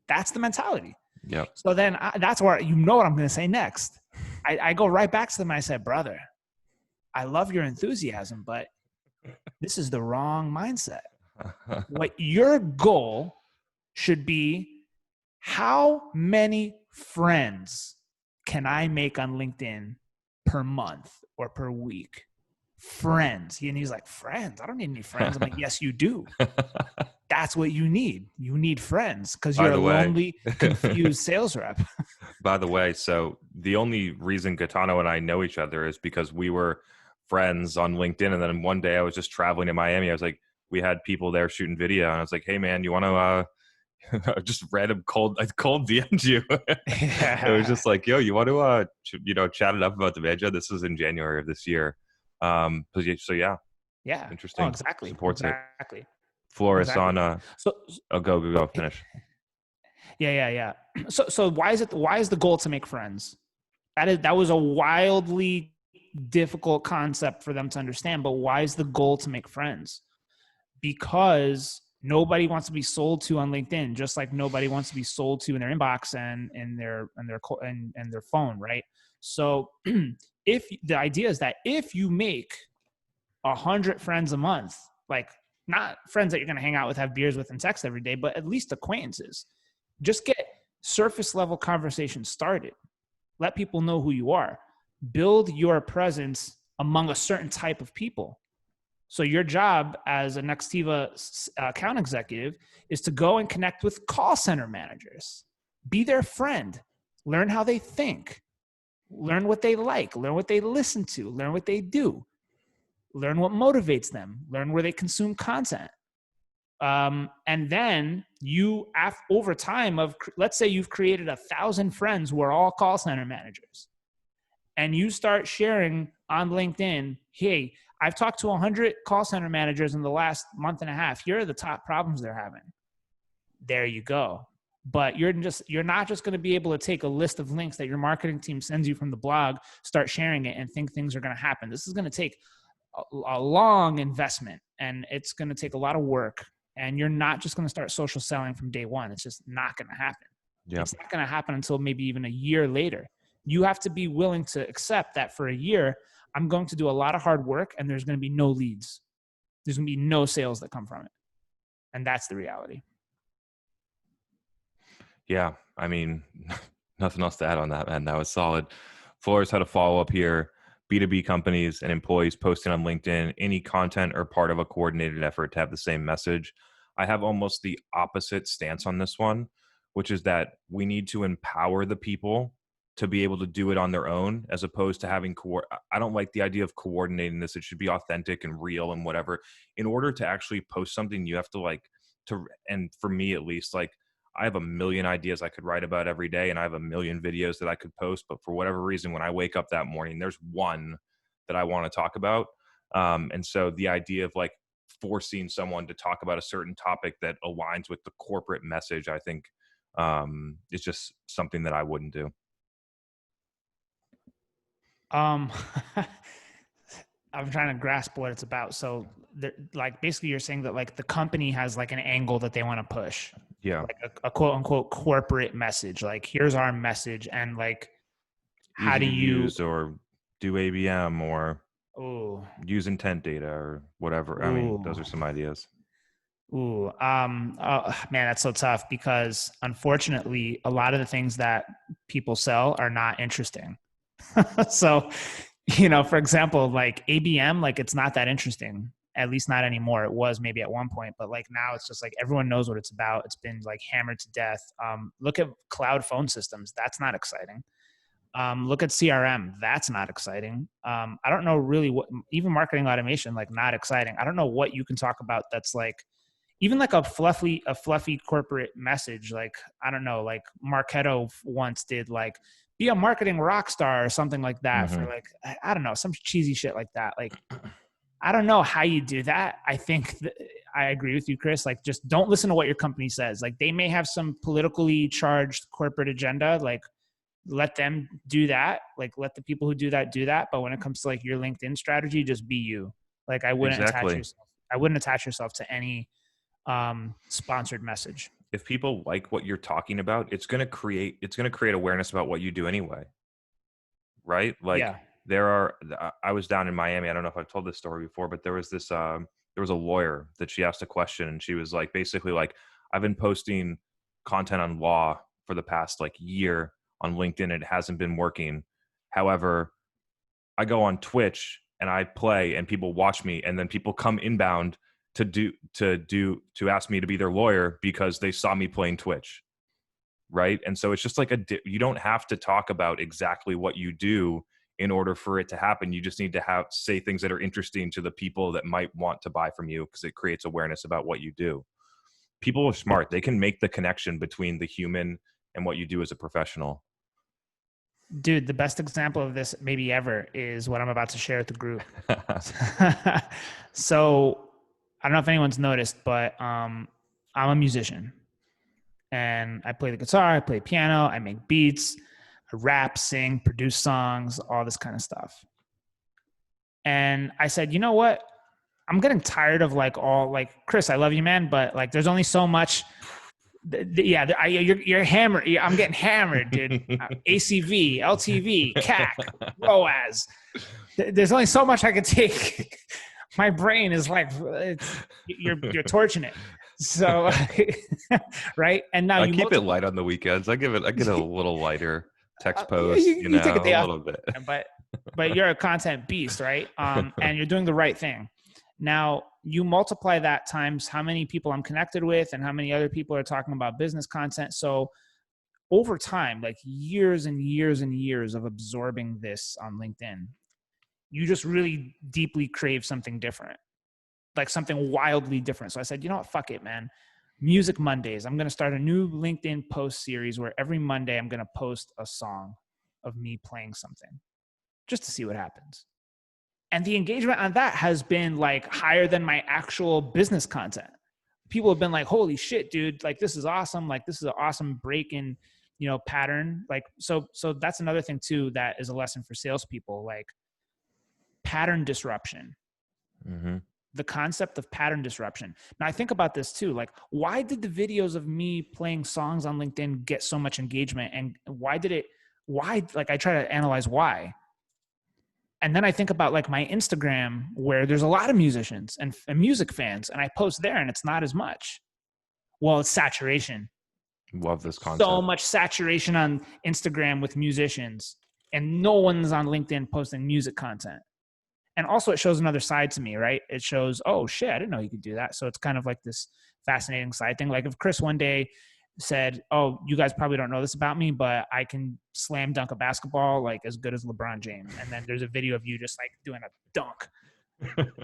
That's the mentality. Yep. So then that's where what I'm going to say next. I go right back to them and I said, brother, I love your enthusiasm, but this is the wrong mindset. What your goal should be, how many friends can I make on LinkedIn per month or per week? Friends. And he's like, friends? I don't need any friends. I'm like, yes, you do. That's what you need. You need friends because you're a lonely, confused sales rep. By the way, so the only reason Gaetano and I know each other is because we were friends on LinkedIn. And then one day I was just traveling to Miami. I was like, we had people there shooting video. And I was like, hey man, you want to, just random cold DM'd you. It was just like, yo, you want to, chat it up about the Veja? This was in January of this year. So yeah. Yeah. Interesting. Oh, exactly. Supports exactly. it. Flores exactly. on, go finish. Yeah. So why is the goal to make friends? That was a wildly difficult concept for them to understand, but why is the goal to make friends? Because nobody wants to be sold to on LinkedIn, just like nobody wants to be sold to in their inbox and their phone, right? So if the idea is that if you make 100 friends a month, like not friends that you're going to hang out with, have beers with and text every day, but at least acquaintances, just get surface level conversations started. Let people know who you are. Build your presence among a certain type of people. So your job as a Nextiva account executive is to go and connect with call center managers. Be their friend. Learn how they think. Learn what they like. Learn what they listen to. Learn what they do. Learn what motivates them. Learn where they consume content. And then you, over time of, let's say you've created 1,000 friends who are all call center managers, and you start sharing on LinkedIn, hey, I've talked to 100 call center managers in the last month and a half. Here are the top problems they're having. There you go. But you're not just going to be able to take a list of links that your marketing team sends you from the blog, start sharing it, and think things are going to happen. This is going to take a long investment, and it's going to take a lot of work. And you're not just going to start social selling from day one. It's just not going to happen. Yep. It's not going to happen until maybe even a year later. You have to be willing to accept that for a year, I'm going to do a lot of hard work and there's going to be no leads. There's going to be no sales that come from it. And that's the reality. Yeah. I mean, nothing else to add on that, man. That was solid. Flores had a follow-up here. B2B companies and employees posting on LinkedIn, any content or part of a coordinated effort to have the same message. I have almost the opposite stance on this one, which is that we need to empower the people to be able to do it on their own, as opposed to having I don't like the idea of coordinating this. It should be authentic and real and whatever. In order to actually post something, you have to and for me at least, I have a million ideas I could write about every day, and I have a million videos that I could post. But for whatever reason, when I wake up that morning, there's one that I want to talk about. And so the idea of forcing someone to talk about a certain topic that aligns with the corporate message, I think is just something that I wouldn't do. I'm trying to grasp what it's about. So basically you're saying that the company has an angle that they want to push. Yeah. A quote unquote corporate message. Here's our message. And how do you use or do ABM or use intent data or whatever. I mean, those are some ideas. Man, that's so tough, because unfortunately a lot of the things that people sell are not interesting. So, for example, ABM, it's not that interesting, at least not anymore. It was maybe at one point, but now it's just everyone knows what it's about. It's been hammered to death. Look at cloud phone systems. That's not exciting. Look at CRM. That's not exciting. I don't know really what, even marketing automation, not exciting. I don't know what you can talk about that's even a fluffy corporate message. I don't know, Marketo once did be a marketing rock star or something like that. Mm-hmm. For I don't know, some cheesy shit like that. I don't know how you do that. I think I agree with you, Chris. Just don't listen to what your company says. They may have some politically charged corporate agenda. Let them do that. Let the people who do that. But when it comes to your LinkedIn strategy, just be you. I wouldn't attach yourself to any sponsored message. If people like what you're talking about, it's going to create awareness about what you do anyway. Right? I was down in Miami. I don't know if I've told this story before, but there was a lawyer that she asked a question, and she was basically I've been posting content on law for the past year on LinkedIn. It hasn't been working. However, I go on Twitch and I play and people watch me, and then people come inbound to ask me to be their lawyer because they saw me playing Twitch. Right. And so it's just you don't have to talk about exactly what you do in order for it to happen. You just need to say things that are interesting to the people that might want to buy from you, because it creates awareness about what you do. People are smart. They can make the connection between the human and what you do as a professional. Dude, the best example of this maybe ever is what I'm about to share with the group. So I don't know if anyone's noticed, but I'm a musician, and I play the guitar, I play piano, I make beats, I rap, sing, produce songs, all this kind of stuff. And I said, you know what? I'm getting tired of Chris, I love you, man, but there's only so much. You're hammered. I'm getting hammered, dude. ACV, LTV, CAC, ROAS. There's only so much I can take. My brain is you're torching it. So, right. And now I keep it light on the weekends. I get a little lighter text post, you take a day off, little bit. But you're a content beast, right? And you're doing the right thing. Now you multiply that times how many people I'm connected with and how many other people are talking about business content. So over time, years and years and years of absorbing this on LinkedIn, you just really deeply crave something different. like something wildly different. So I said, you know what, fuck it, man. Music Mondays. I'm going to start a new LinkedIn post series where every Monday I'm going to post a song of me playing something just to see what happens. And the engagement on that has been like higher than my actual business content. People have been like, holy shit, dude, like this is awesome. Like this is an awesome break in, you know, pattern. Like, so that's another thing too, that is a lesson for salespeople, like pattern disruption. Mm-hmm. The concept of pattern disruption. Now I think about this too. Like, why did the videos of me playing songs on LinkedIn get so much engagement? And why, like I try to analyze why. And then I think about like my Instagram where there's a lot of musicians and music fans, and I post there and it's not as much. Well, it's saturation. Love this concept. So much saturation on Instagram with musicians, and no one's on LinkedIn posting music content. And also it shows another side to me, right? It shows, oh shit, I didn't know you could do that. So it's kind of like this fascinating side thing. Like if Chris one day said, oh, you guys probably don't know this about me, but I can slam dunk a basketball like as good as LeBron James. And then there's a video of you just like doing a dunk.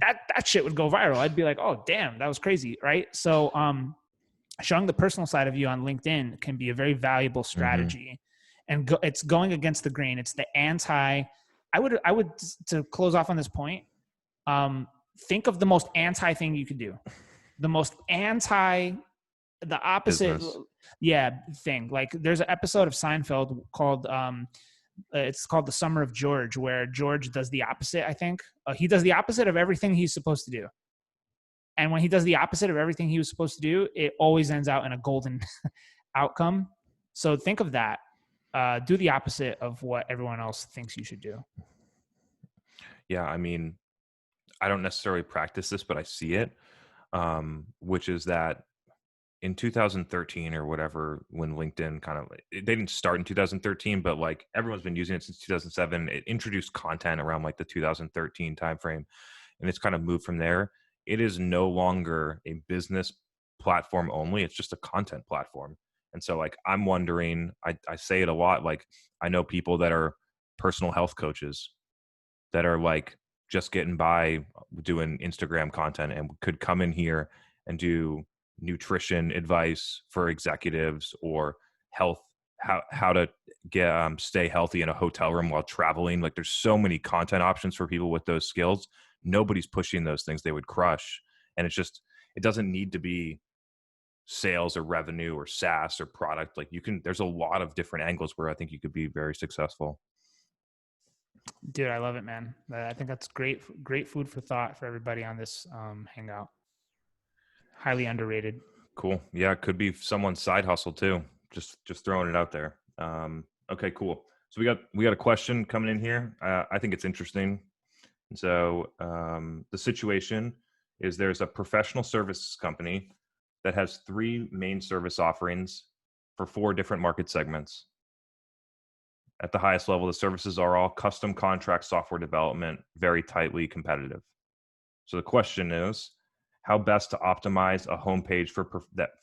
that shit would go viral. I'd be like, oh damn, that was crazy, right? So showing the personal side of you on LinkedIn can be a very valuable strategy. And it's going against the grain. It's the I would to close off on this point, think of the most anti thing you could do. The most the opposite, business. Thing. Like there's an episode of Seinfeld called, it's called The Summer of George, where George does the opposite, I think. He does the opposite of everything he's supposed to do. And when he does the opposite of everything he was supposed to do, it always ends out in a golden outcome. So think of that. Do the opposite of what everyone else thinks you should do. Yeah, I mean, I don't necessarily practice this, but I see it, which is that in 2013 or whatever, when LinkedIn they didn't start in 2013, but like everyone's been using it since 2007. It introduced content around like the 2013 timeframe, and it's kind of moved from there. It is no longer a business platform only. It's just a content platform. And so like, I'm wondering, I say it a lot, like I know people that are personal health coaches that are like just getting by doing Instagram content and could come in here and do nutrition advice for executives or health, how to get, stay healthy in a hotel room while traveling. Like there's so many content options for people with those skills. Nobody's pushing those things. They would crush. And it's just, it doesn't need to be sales or revenue or SaaS or product. Like there's a lot of different angles where I think you could be very successful. Dude, I love it, man. I think that's great food for thought for everybody on this hangout. Highly underrated. Cool. Yeah, it could be someone's side hustle too. Just throwing it out there. Okay, cool. So we got a question coming in here. I think it's interesting. And so the situation is there's a professional services company that has 3 main service offerings for 4 different market segments. At the highest level, the services are all custom contract software development, very tightly competitive. So the question is, how best to optimize a homepage for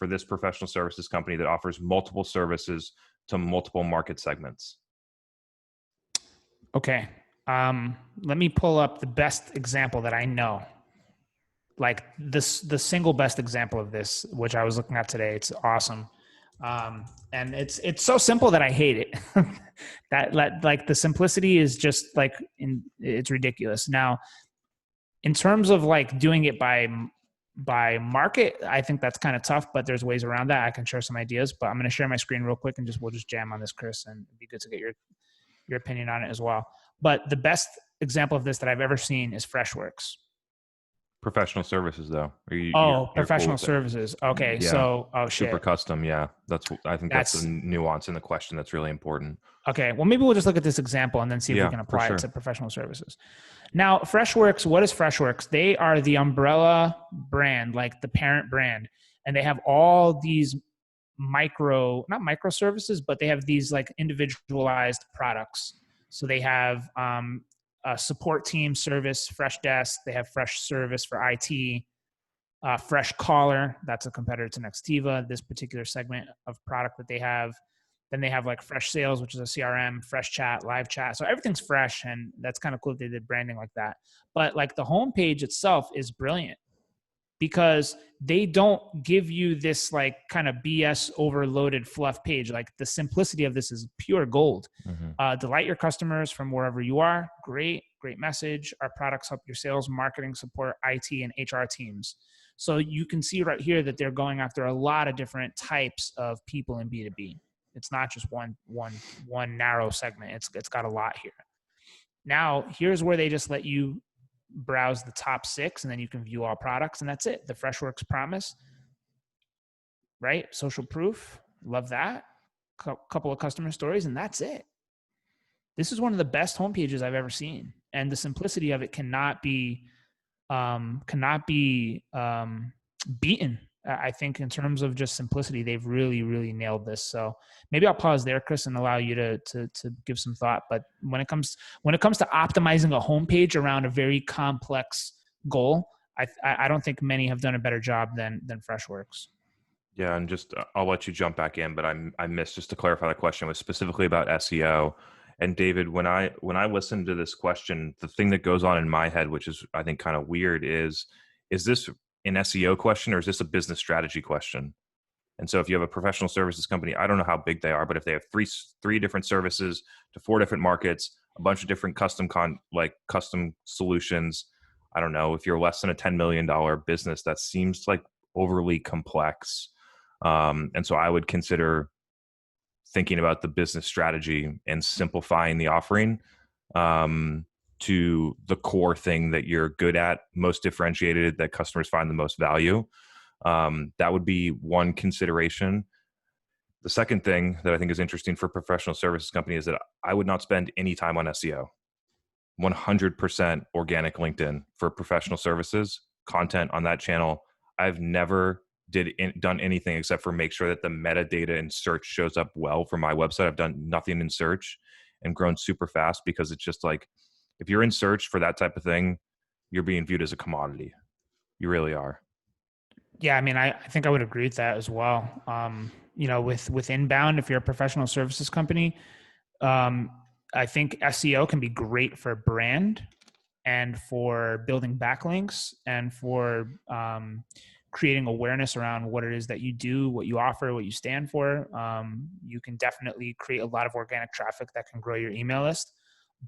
this professional services company that offers multiple services to multiple market segments? Okay. Let me pull up the best example that I know. Like the single best example of this, which I was looking at today. It's awesome. And it's so simple that I hate it. that like the simplicity is just like it's ridiculous. Now, in terms of like doing it by market, I think that's kind of tough, but there's ways around that. I can share some ideas, but I'm going to share my screen real quick and we'll just jam on this, Chris, and it'd be good to get your opinion on it as well. But the best example of this that I've ever seen is Freshworks. Professional services, though. Professional services. Okay, yeah. So shit. Super custom. Yeah, I think that's a nuance in the question that's really important. Okay, well maybe we'll just look at this example and then see if we can apply it to professional services. Now, Freshworks. What is Freshworks? They are the umbrella brand, like the parent brand, and they have all these not microservices, but they have these like individualized products. So they have a support team service, Freshdesk. They have Fresh Service for IT, Fresh Caller. That's a competitor to Nextiva, this particular segment of product that they have. Then they have like Fresh Sales, which is a CRM, Fresh Chat, Live Chat. So everything's fresh, and that's kind of cool if they did branding like that. But like the homepage itself is brilliant. because they don't give you this like kind of BS overloaded fluff page. Like the simplicity of this is pure gold. Delight your customers from wherever you are. Great message. Our products help your sales, marketing, support, IT, and HR teams. So you can see right here that they're going after a lot of different types of people in B2B. It's not just one narrow segment. It's got a lot here. Now, here's where they just let you browse the top 6, and then you can view all products, and that's it. The Freshworks promise, right? Social proof, love that. Couple of customer stories, and that's it. This is one of the best homepages I've ever seen, and the simplicity of it cannot be beaten. I think in terms of just simplicity, they've really, really nailed this. So maybe I'll pause there, Chris, and allow you to give some thought. But when it comes to optimizing a homepage around a very complex goal, I don't think many have done a better job than Freshworks. Yeah, and just I'll let you jump back in, but I missed, just to clarify, the question was specifically about SEO. And David, when I listen to this question, the thing that goes on in my head, which is I think kind of weird, is this an SEO question or is this a business strategy question? And so if you have a professional services company, I don't know how big they are, but if they have three different services to 4 different markets, a bunch of different custom solutions, I don't know, if you're less than a $10 million business, that seems like overly complex. And so I would consider thinking about the business strategy and simplifying the offering to the core thing that you're good at, most differentiated, that customers find the most value. That would be one consideration. The second thing that I think is interesting for professional services company is that I would not spend any time on SEO. 100% organic LinkedIn for professional services content on that channel. I've never done anything except for make sure that the metadata in search shows up well for my website. I've done nothing in search and grown super fast because it's just like, if you're in search for that type of thing, you're being viewed as a commodity. You really are. Yeah, I mean, I think I would agree with that as well. With inbound, if you're a professional services company, I think SEO can be great for brand and for building backlinks and for creating awareness around what it is that you do, what you offer, what you stand for. You can definitely create a lot of organic traffic that can grow your email list.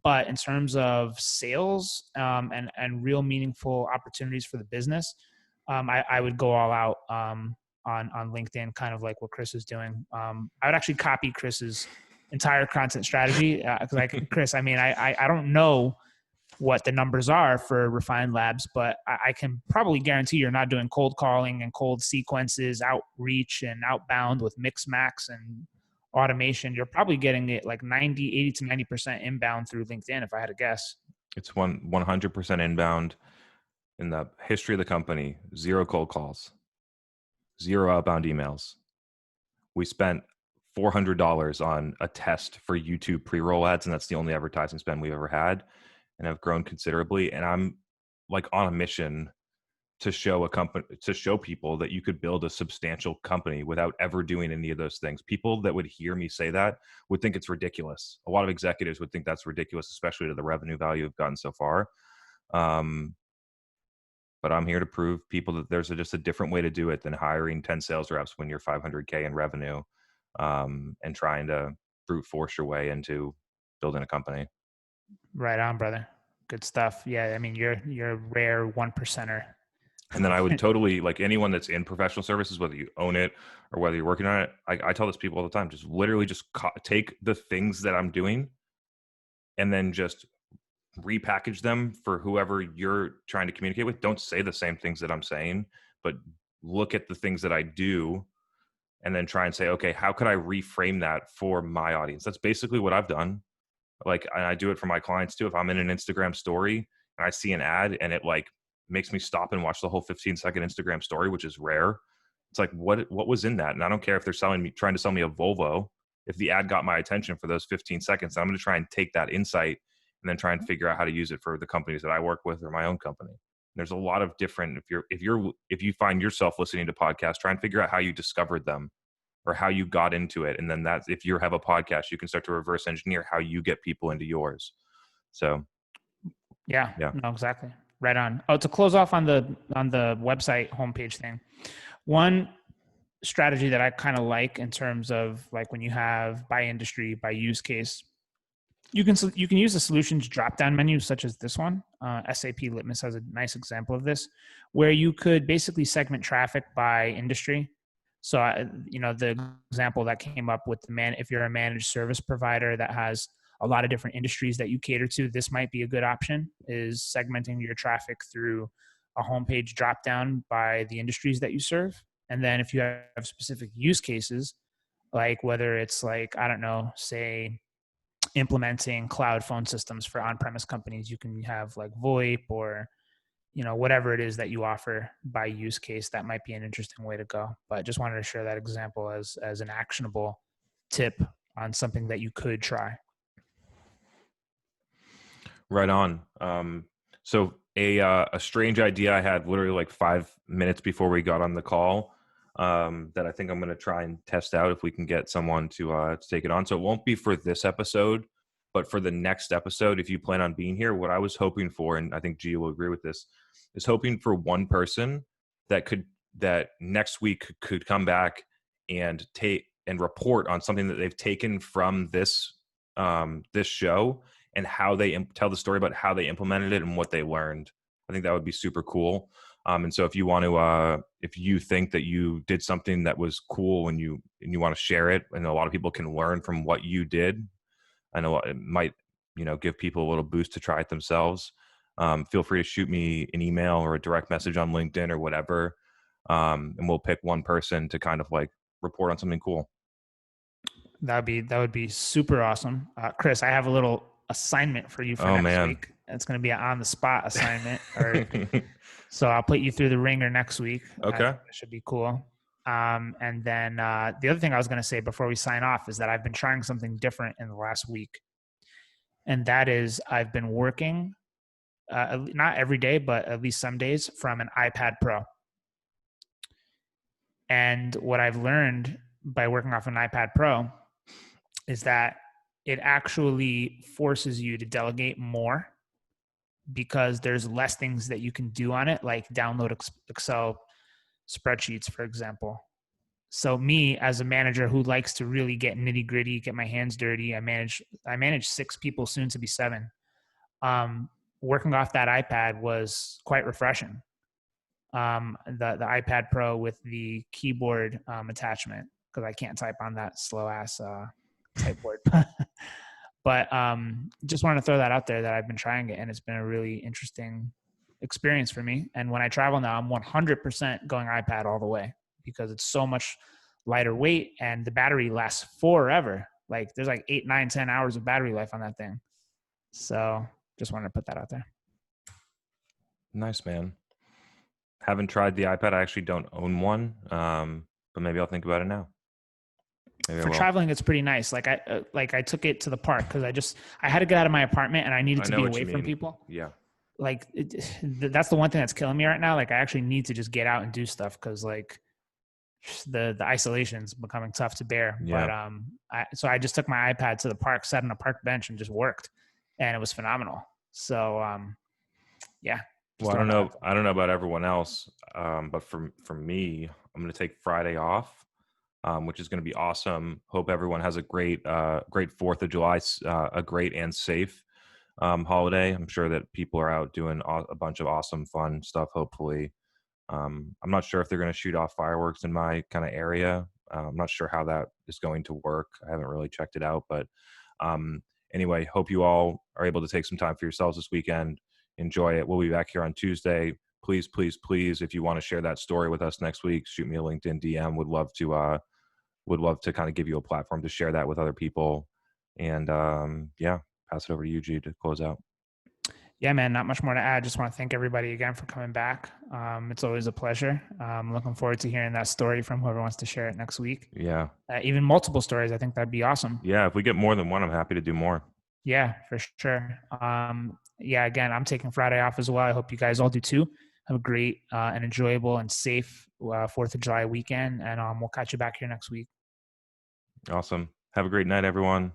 But in terms of sales and real meaningful opportunities for the business, I would go all out on LinkedIn, kind of like what Chris is doing. I would actually copy Chris's entire content strategy because Chris, I mean, I don't know what the numbers are for Refined Labs, but I can probably guarantee you're not doing cold calling and cold sequences, outreach and outbound with mix max and automation. You're probably getting it like 80 to 90% inbound through LinkedIn, if I had to guess. It's 100% inbound. In the history of the company, 0 cold calls, 0 outbound emails. We spent $400 on a test for YouTube pre-roll ads, and that's the only advertising spend we've ever had, and have grown considerably. And I'm like on a mission to show people that you could build a substantial company without ever doing any of those things. People that would hear me say that would think it's ridiculous. A lot of executives would think that's ridiculous, especially to the revenue value we've gotten so far. But I'm here to prove people that there's just a different way to do it than hiring 10 sales reps when you're 500K in revenue and trying to brute force your way into building a company. Right on, brother. Good stuff. Yeah, I mean, you're a rare 1%er. And then I would totally, like anyone that's in professional services, whether you own it or whether you're working on it, I tell this people all the time, just literally just take the things that I'm doing and then just repackage them for whoever you're trying to communicate with. Don't say the same things that I'm saying, but look at the things that I do and then try and say, okay, how could I reframe that for my audience? That's basically what I've done. Like, and I do it for my clients too. If I'm in an Instagram story and I see an ad and it like makes me stop and watch the whole 15-second Instagram story, which is rare. It's like, what was in that? And I don't care if they're trying to sell me a Volvo. If the ad got my attention for those 15 seconds, I'm going to try and take that insight and then try and figure out how to use it for the companies that I work with or my own company. There's a lot of different, if you find yourself listening to podcasts, try and figure out how you discovered them or how you got into it. And then that's, if you have a podcast, you can start to reverse engineer how you get people into yours. So yeah. No, exactly. Right on. Oh, to close off on the website homepage thing, one strategy that I kind of like in terms of like when you have by industry, by use case, you can use the solutions drop down menu such as this one. SAP Litmus has a nice example of this, where you could basically segment traffic by industry. So the example that came up with if you're a managed service provider that has a lot of different industries that you cater to, this might be a good option, is segmenting your traffic through a homepage drop down by the industries that you serve. And then if you have specific use cases, like whether it's like, I don't know, say implementing cloud phone systems for on-premise companies, you can have like VoIP or, whatever it is that you offer by use case. That might be an interesting way to go. But just wanted to share that example as an actionable tip on something that you could try. Right on. So a strange idea I had literally like 5 minutes before we got on the call, that I think I'm going to try and test out if we can get someone to take it on. So it won't be for this episode, but for the next episode, if you plan on being here, what I was hoping for, and I think Gia will agree with this, is hoping for one person that next week could come back and report on something that they've taken from this show, and how they tell the story about how they implemented it and what they learned. I think that would be super cool. And so if you want to, if you think that you did something that was cool and you want to share it, and a lot of people can learn from what you did, I know it might, give people a little boost to try it themselves. Feel free to shoot me an email or a direct message on LinkedIn or whatever. And we'll pick one person to kind of like report on something cool. That would be super awesome. Chris, I have a little assignment for you for next week. It's going to be an on the spot assignment, so I'll put you through the ringer next week. Okay. That should be cool. And then the other thing I was going to say before we sign off is that I've been trying something different in the last week. And that is I've been working, not every day, but at least some days, from an iPad Pro. And what I've learned by working off an iPad Pro is that it actually forces you to delegate more, because there's less things that you can do on it, like download Excel spreadsheets, for example. So me, as a manager who likes to really get nitty gritty, get my hands dirty, I manage 6 people, soon to be 7. Working off that iPad was quite refreshing. The iPad Pro with the keyboard attachment, because I can't type on that slow ass typeboard. But just wanted to throw that out there, that I've been trying it, and it's been a really interesting experience for me. And when I travel now, I'm 100% going iPad all the way, because it's so much lighter weight and the battery lasts forever. Like there's like 8, 9, 10 hours of battery life on that thing. So just wanted to put that out there. Nice, man. Haven't tried the iPad. I actually don't own one, but maybe I'll think about it now. For traveling, it's pretty nice. Like I took it to the park because I had to get out of my apartment and I needed to be away from people. Yeah. Like that's the one thing that's killing me right now. Like I actually need to just get out and do stuff, because like the isolation's becoming tough to bear. Yeah. But so I just took my iPad to the park, sat on a park bench, and just worked, and it was phenomenal. So yeah. Well, I don't know about everyone else, but for me, I'm going to take Friday off, which is going to be awesome. Hope everyone has a great 4th of July, a great and safe holiday. I'm sure that people are out doing a bunch of awesome, fun stuff, hopefully. I'm not sure if they're going to shoot off fireworks in my kind of area. I'm not sure how that is going to work. I haven't really checked it out, but anyway, hope you all are able to take some time for yourselves this weekend. Enjoy it. We'll be back here on Tuesday. Please, please, please, if you want to share that story with us next week, shoot me a LinkedIn DM. Would love to kind of give you a platform to share that with other people. And pass it over to you, G, to close out. Yeah, man, not much more to add. Just want to thank everybody again for coming back. It's always a pleasure. I'm looking forward to hearing that story from whoever wants to share it next week. Yeah. Even multiple stories. I think that'd be awesome. Yeah. If we get more than one, I'm happy to do more. Yeah, for sure. Again, I'm taking Friday off as well. I hope you guys all do too. Have a great and enjoyable and safe 4th of July weekend. And we'll catch you back here next week. Awesome. Have a great night, everyone.